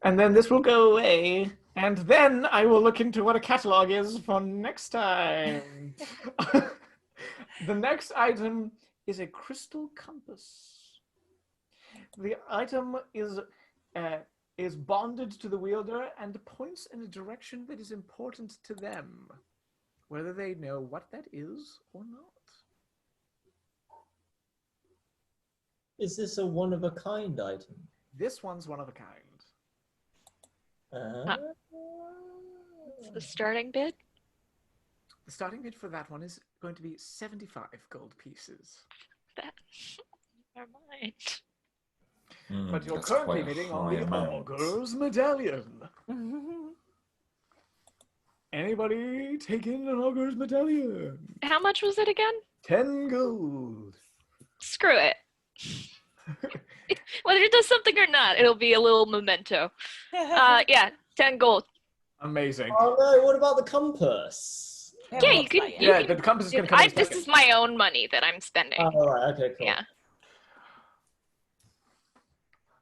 And then this will go away. And then I will look into what a catalog is for next time. The next item is a crystal compass. The item is bonded to the wielder and points in a direction that is important to them, whether they know what that is or not. Is this a one-of-a-kind item? This one's one of a kind. What's the starting bid? The starting bid for that one is going to be 75 gold pieces. Never mind. But you're That's currently quite a bidding on high the amount. Augur's Medallion. Anybody taking an Augur's Medallion? How much was it again? 10 gold. Screw it. Whether it does something or not, it'll be a little memento. Yeah, 10 gold. Amazing. Oh no, what about the compass? Yeah, you can. Yeah, the compass is going to come in This second. is my own money that I'm spending. Oh, right, okay, cool. Yeah.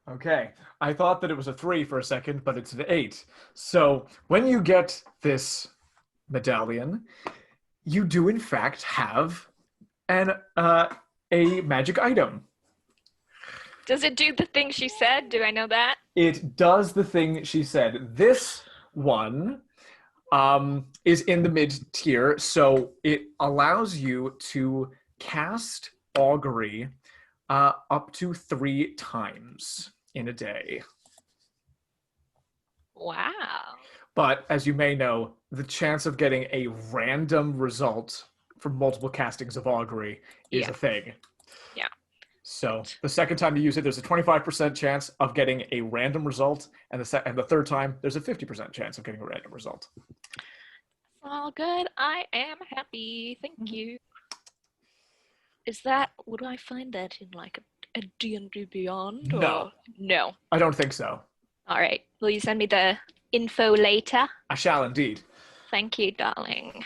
Okay, I thought that it was a 3 for a second, but it's an 8. So when you get this medallion, you do in fact have a magic item. Does it do the thing she said? Do I know that? It does the thing she said. This one is in the mid-tier, so it allows you to cast Augury up to 3 times in a day. Wow. But as you may know, the chance of getting a random result from multiple castings of Augury is a thing. Yeah. So the second time you use it, there's a 25% chance of getting a random result, and the third time, there's a 50% chance of getting a random result. All good. I am happy. Thank you. Would I find that in like a D&D Beyond? No. No. I don't think so. All right. Will you send me the info later? I shall indeed. Thank you, darling.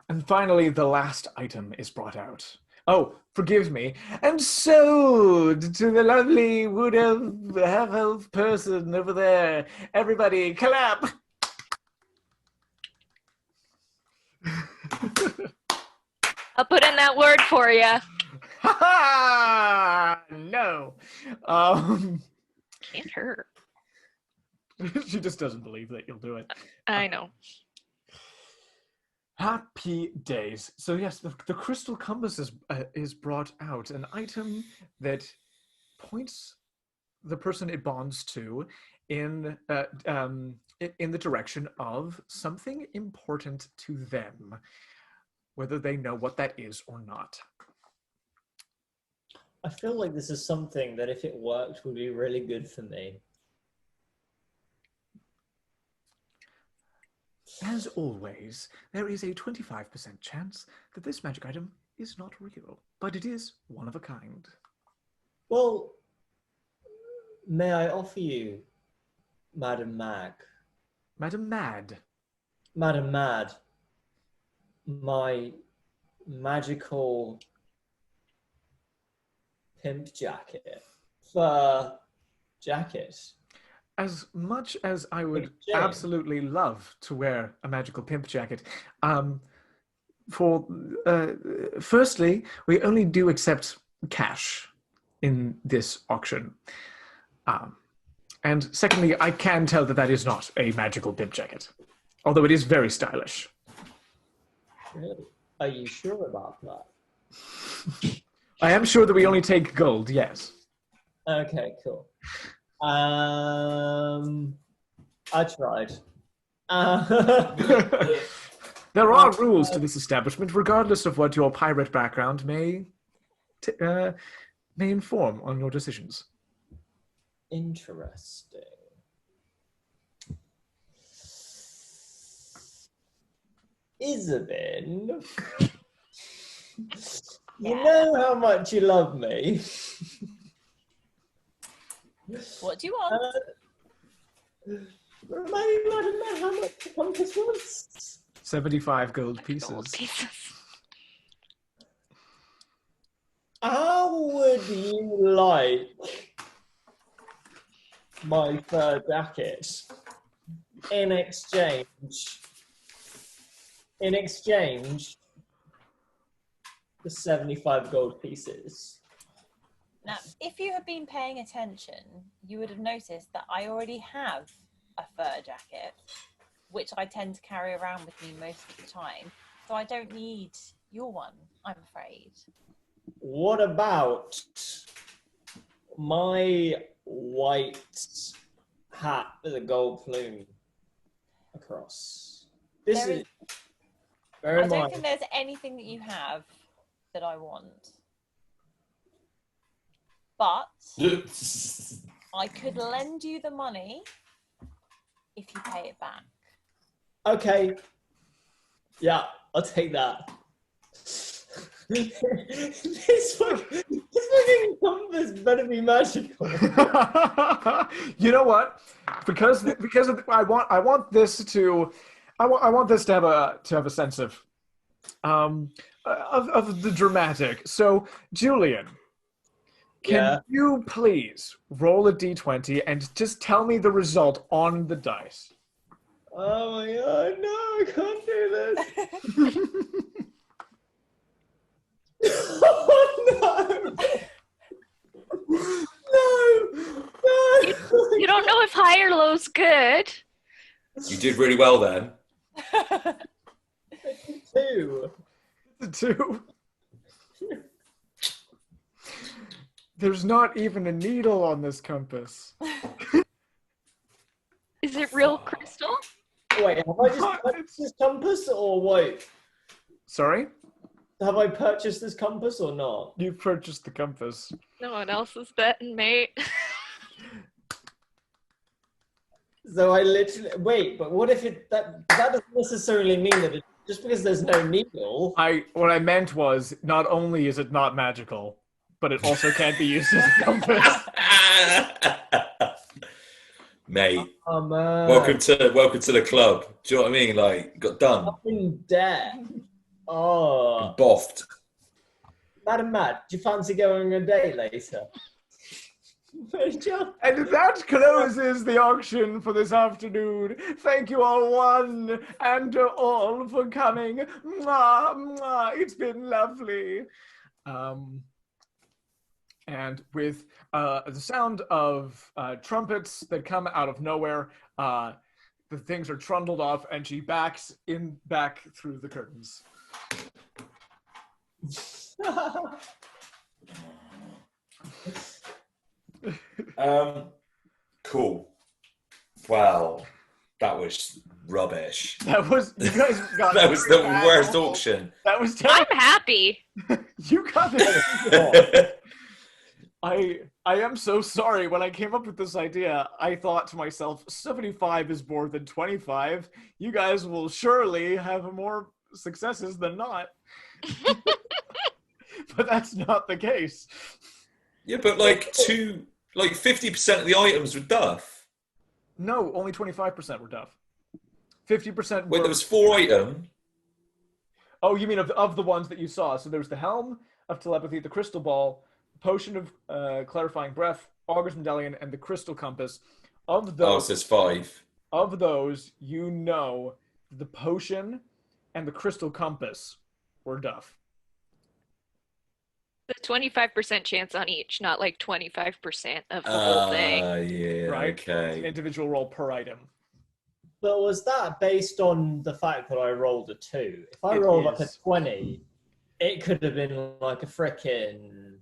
And finally, the last item is brought out. Oh, forgive me. And sold to the lovely wood half-elf person over there. Everybody, clap! I'll put in that word for you. No. Can't hurt. She just doesn't believe that you'll do it. I know. Happy days. So yes, the crystal compass is brought out, an item that points the person it bonds to in the direction of something important to them, whether they know what that is or not. I feel like this is something that if it worked would be really good for me. As always, there is a 25% chance that this magic item is not real, but it is one of a kind. Well, may I offer you, Madam Mag? Madam Mad. Madam Mad, my magical pimp jacket, fur jacket. As much as I would Jane. absolutely love to wear a magical pimp jacket, firstly, we only do accept cash in this auction. And secondly, I can tell that that is not a magical pimp jacket, although it is very stylish. Really? Are you sure about that? I am sure that we only take gold, yes. Okay, cool. I tried. There are rules to this establishment, regardless of what your pirate background may inform on your decisions. Interesting. Isabyn, you know how much you love me. What do you want? Remind me, Madam Matt, how much the compass was? 75 gold pieces. Gold pieces. How would you like my fur jacket in exchange for 75 gold pieces? Now, if you had been paying attention, you would have noticed that I already have a fur jacket, which I tend to carry around with me most of the time. So I don't need your one, I'm afraid. What about my white hat with a gold plume across? This There is... is- Bear I in don't mind, think there's anything that you have that I want. But I could lend you the money if you pay it back. okay. Yeah, I'll take that. this fucking compass better be magical. You know what? Because I want this to have a sense of the dramatic. So, Julien, can you please roll a d20 and just tell me the result on the dice? Oh my god, no, I can't do this. Oh no! No! You don't know if high or low's good. You did really well then. 2. The 2. There's not even a needle on this compass. Is it real crystal? Wait, have I just purchased this compass or wait? Sorry? Have I purchased this compass or not? You purchased the compass. No one else is betting, mate. So I literally wait, but what if that doesn't necessarily mean that just because there's no needle. What I meant was not only is it not magical, but it also can't be used as a compass. Mate, Oh man. welcome to the club. Do you know what I mean? Like, got done, Fucking debt. Oh. boffed. Madam Matt, do you fancy going on a date later? And that closes the auction for this afternoon. Thank you all one and all for coming. Mwah, mwah. It's been lovely. And with the sound of trumpets that come out of nowhere, the things are trundled off, and she backs back through the curtains. Cool. Well, that was rubbish. That was you guys got. That was the bad worst roll. auction. That was terrible. I'm happy. You got it. I am so sorry. When I came up with this idea, I thought to myself, 75 is more than 25. You guys will surely have more successes than not. But that's not the case. Yeah, but like 50% of the items were duff. No, only 25% were duff. 50% were... Wait, there was 4 items. Oh, you mean of the ones that you saw. So there was the Helm of Telepathy, the Crystal Ball, Potion of Clarifying Breath, Augur's Medallion, and the Crystal Compass. Of those, Oh, it says 5. Of those, you know the Potion and the Crystal Compass were duff. The 25% chance on each, not like 25% of the whole thing. Yeah, Right? It's an okay. individual roll per item. But was that based on the fact that I rolled a 2? If I It rolled like a is. 20, it could have been like a frickin'...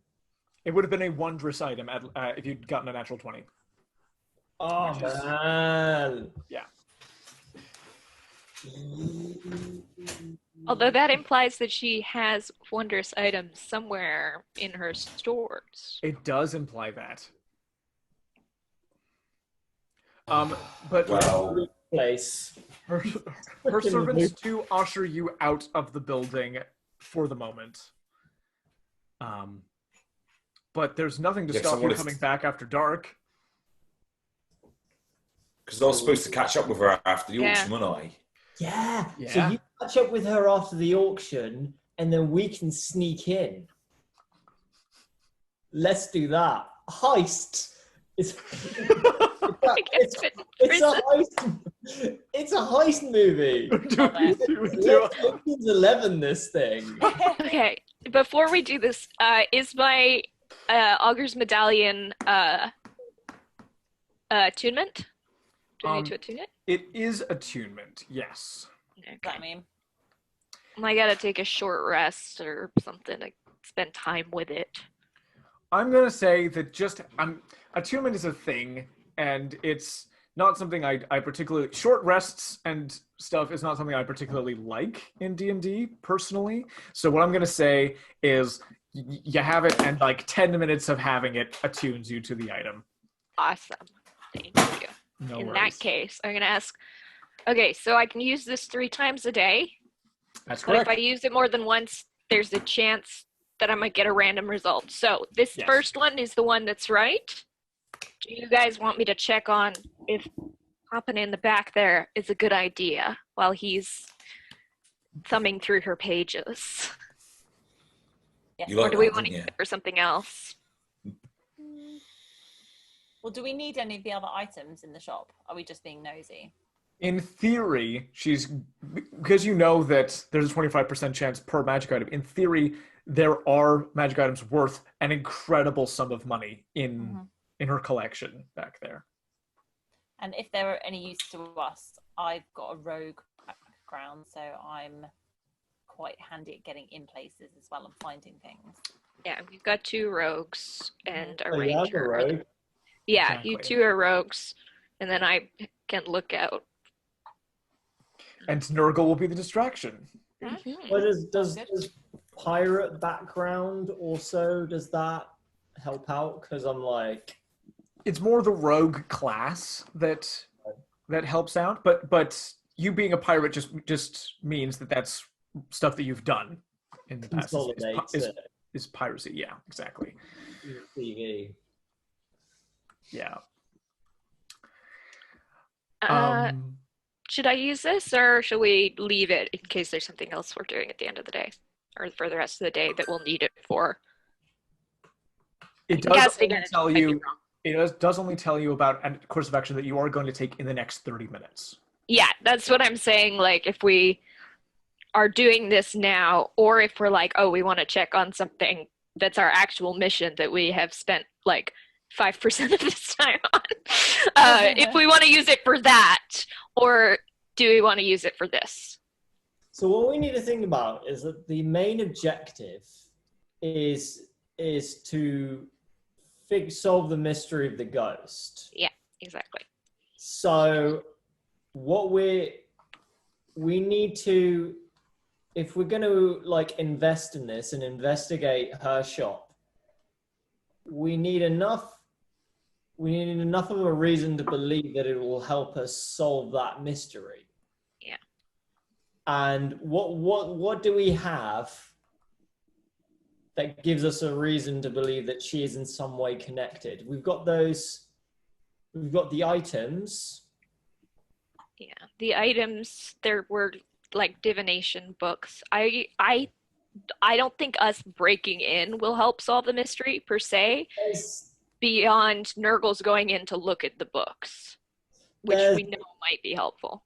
It would have been a wondrous item if you'd gotten a natural 20. Oh, Which is- man. Yeah. Although that implies that she has wondrous items somewhere in her stores. It does imply that. But Well, Place. her servants do usher you out of the building for the moment. But there's nothing to Yeah, 'cause I stop you wanted coming back after dark. because I was supposed to catch up with her after the auction, wasn't I? Yeah. Yeah. So you catch up with her after the auction, and then we can sneak in. Let's do that. Heist. It's it's a heist movie. Let's Ocean's 11 this thing. Okay, before we do this, is my Augur's Medallion attunement? Do I need to attune it? It is attunement, yes. What does Okay. that mean? I gotta take a short rest or something to spend time with it. I'm gonna say that attunement is a thing, and it's not something I particularly short rests and stuff is not something I particularly like in D&D personally. So what I'm gonna say is you have it, and like 10 minutes of having it attunes you to the item. Awesome. Thank you. No In worries. that case, I'm gonna ask. Okay, so I can use this 3 times a day. That's But if correct. I use it more than once, there's a chance that I might get a random result. So this Yes. first one is the one that's right. Do you guys want me to check on if hopping in the back there is a good idea while he's thumbing through her pages? You Or like do we that, want to didn't use you? it for something else? Well, do we need any of the other items in the shop? Are we just being nosy? In theory, because you know that there's a 25% chance per magic item. In theory, there are magic items worth an incredible sum of money in her collection back there. And if there are any use to us, I've got a rogue background, so I'm quite handy at getting in places as well and finding things. Yeah, we've got 2 rogues and a Oh, you have a ranger. rogue? Yeah, you Exactly. 2 are rogues, and then I can look out. And Gnurgle will be the distraction. Mhm. Well, does Good. pirate background also, does that help out? Because I'm like, It's more the rogue class that helps out, but you being a pirate just means that that's stuff that you've done in the past. consolidates it. Is piracy? Yeah, exactly. TV. Yeah. Should I use this, or should we leave it in case there's something else we're doing at the end of the day, or for the rest of the day that we'll need it for? It does Casting only it tell might be you. wrong. It does only tell you about a course of action that you are going to take in the next 30 minutes. Yeah, that's what I'm saying. Like, if we are doing this now, or if we're like, oh, we want to check on something that's our actual mission that we have spent like 5% of this time on. If we want to use it for that, or do we want to use it for this? So what we need to think about is that the main objective is to solve the mystery of the ghost. Yeah, exactly. So what we need to, if we're going to like invest in this and investigate her shop, we need enough of a reason to believe that it will help us solve that mystery. Yeah. And what do we have that gives us a reason to believe that she is in some way connected? We've got the items. Yeah, the items, there were like divination books. I don't think us breaking in will help solve the mystery per se, beyond Gnurgle's going in to look at the books, which we know might be helpful.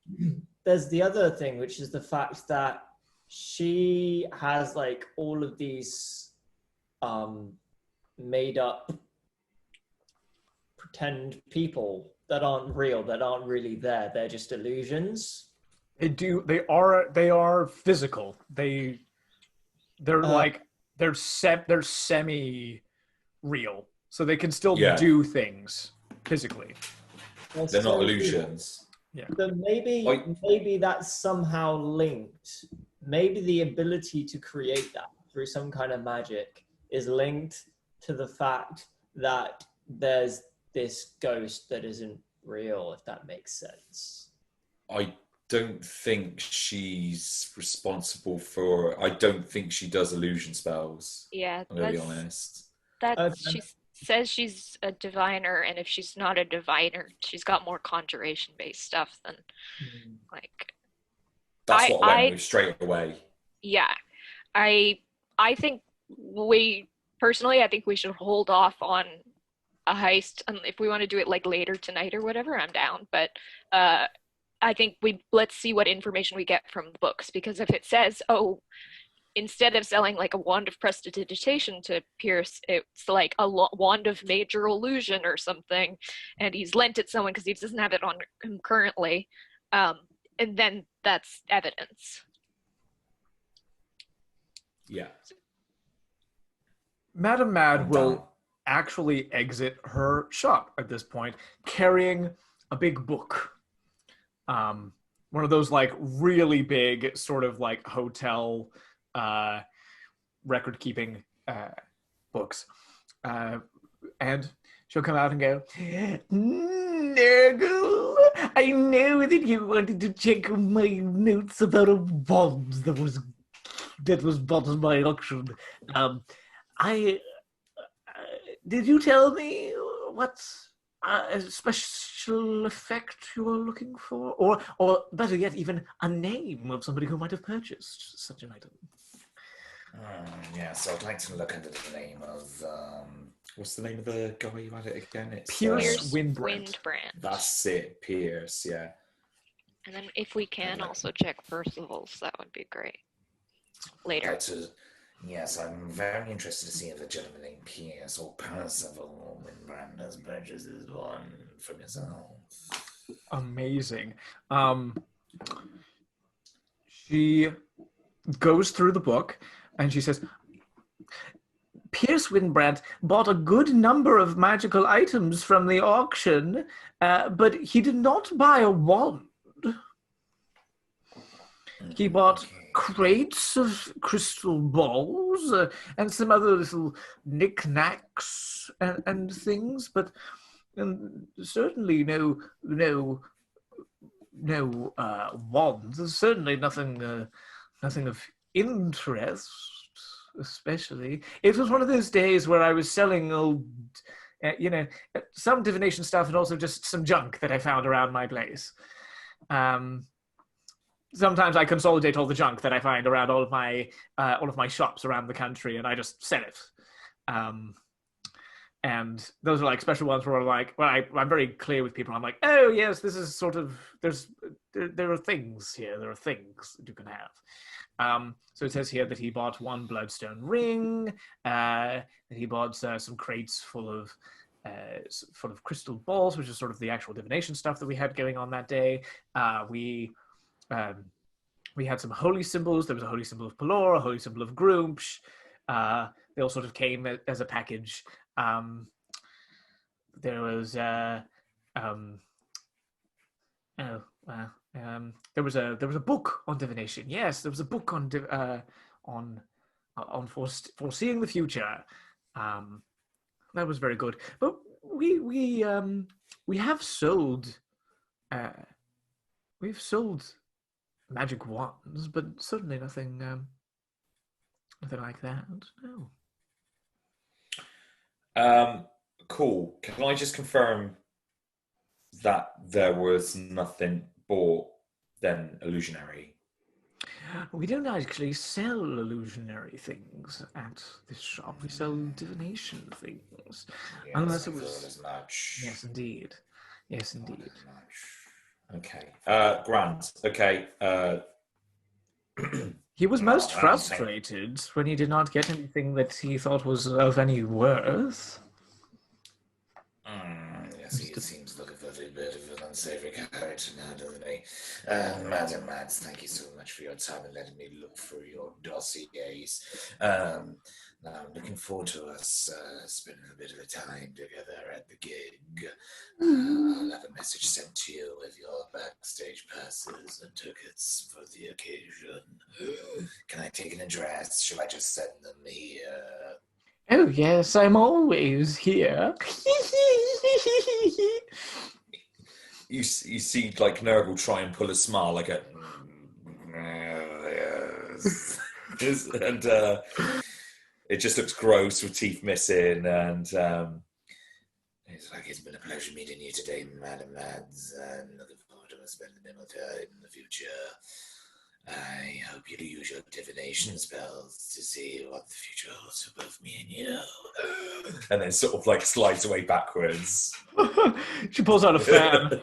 There's the other thing, which is the fact that she has like all of these made up pretend people that aren't real, that aren't really there. They're just illusions. They are physical. They're semi real. So they can still do things physically. They're not illusions. Yeah. So maybe that's somehow linked. Maybe the ability to create that through some kind of magic is linked to the fact that there's this ghost that isn't real, if that makes sense. I don't think she's responsible for... I don't think she does illusion spells. Yeah, I'm going to be honest. She says she's a diviner, and if she's not a diviner, she's got more conjuration-based stuff than, like... That's what I went with straight away. Yeah. I think I think we should hold off on a heist, and if we want to do it like later tonight or whatever, I'm down. But I think let's see what information we get from the books, because if it says, oh, instead of selling like a wand of prestidigitation to Pierce, it's like a wand of major illusion or something, and he's lent it someone because he doesn't have it on him currently, and then that's evidence. Yeah. Madame Mad will actually exit her shop at this point, carrying a big book. One of those like really big sort of like hotel record-keeping books. And she'll come out and go, Gnurgle, I know that you wanted to check my notes about a wand that was bought in my auction. Did you tell me what a special effect you were looking for? Or better yet, even a name of somebody who might have purchased such an item? So I'd like to look into the name of... what's the name of the guy who had it again? It's Pierce Windbrand. That's it, Pierce, yeah. And then if we can also check Percival's, that would be great. Later. Yes, I'm very interested to see if a gentleman named Pierce or Percival Windbrand has purchases one from himself. Amazing. She goes through the book and she says, Pierce Windbrand bought a good number of magical items from the auction, but he did not buy a wand. He bought crates of crystal balls and some other little knickknacks and things, but certainly no wands. There's certainly nothing of interest, especially. It was one of those days where I was selling old, some divination stuff and also just some junk that I found around my place. Sometimes I consolidate all the junk that I find around all of my shops around the country, and I just sell it. And those are like special ones where I'm very clear with people. I'm like, oh yes, this is sort of there are things here. There are things that you can have. So it says here that he bought one bloodstone ring. That he bought some crates full of crystal balls, which is sort of the actual divination stuff that we had going on that day. We had some holy symbols. There was a holy symbol of Pelor, a holy symbol of Groomsh. They all sort of came as a package. There was there was a book on divination. Yes, there was a book on foreseeing the future. That was very good. But we have sold we've sold magic wands, but certainly nothing like that. No. Cool. Can I just confirm that there was nothing bought then illusionary? We don't actually sell illusionary things at this shop. We sell divination things. Yes, Unless I it was thought as much. Yes, indeed. Yes, indeed. Okay. Grant. Okay. He was most Well, frustrated when he did not get anything that he thought was of any worth. Yes, he seems like a very bit of an unsavory character now, doesn't he? Madam Mads, thank you so much for your time and letting me look through your dossiers. Now I'm looking forward to us spending a bit of time together at the gig. I'll have a message sent to you with your backstage passes and tickets for the occasion. Can I take an address? Shall I just send them here? Oh, yes, I'm always here. You see, like, Gnurgle try and pull a smile, like a... yes. And it just looks gross with teeth missing, and it's like, it's been a pleasure meeting you today, Madam Mads, and looking forward to spending more time in the future. I hope you use your divination spells to see what the future holds for both me and you. And then sort of like slides away backwards. She pulls out a fan.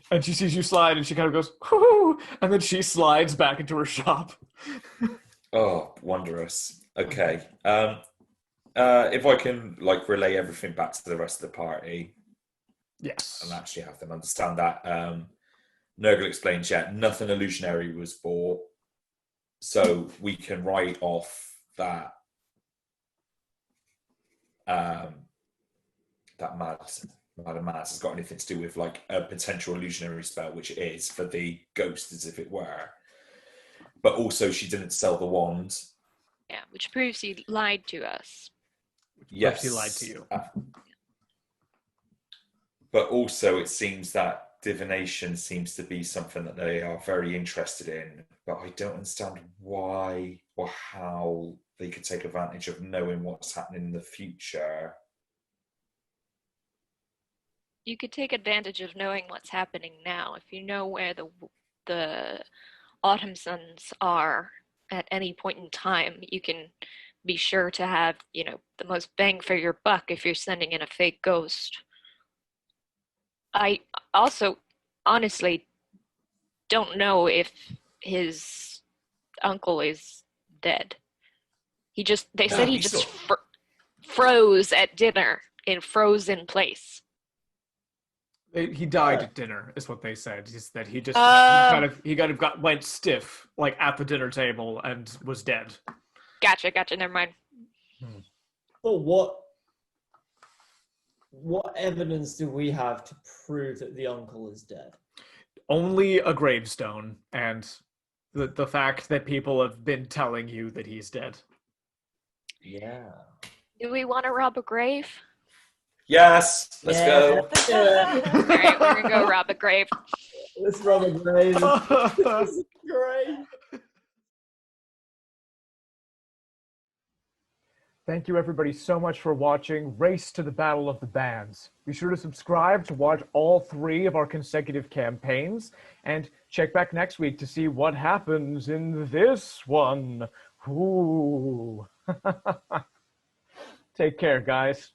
And she sees you slide and she kind of goes, whoo, and then she slides back into her shop. Oh, wonderous. Okay. If I can like relay everything back to the rest of the party. Yes. And actually have them understand that. Gnurgle explains, nothing illusionary was bought. So we can write off that that Madam Mads has got anything to do with like a potential illusionary spell, which it is for the ghost as if it were. But also she didn't sell the wand. Yeah, which proves he lied to us. Yes. He lied to you. But also it seems that divination seems to be something that they are very interested in, but I don't understand why or how they could take advantage of knowing what's happening in the future. You could take advantage of knowing what's happening now. If you know where the autumn suns are at any point in time, you can be sure to have, the most bang for your buck if you're sending in a fake ghost. I also honestly don't know if his uncle is dead. They said he just froze at dinner in frozen place. He died at dinner, is what they said. Is that he just went stiff, like at the dinner table, and was dead. Gotcha. Never mind. Well, what evidence do we have to prove that the uncle is dead? Only a gravestone and the fact that people have been telling you that he's dead. Yeah. Do we want to rob a grave? Yes, let's go. All right, we're gonna go rob a grave. Let's rob a grave. This is great. Thank you everybody so much for watching Race to the Battle of the Bands. Be sure to subscribe to watch all 3 of our consecutive campaigns, and check back next week to see what happens in this one. Ooh. Take care, guys.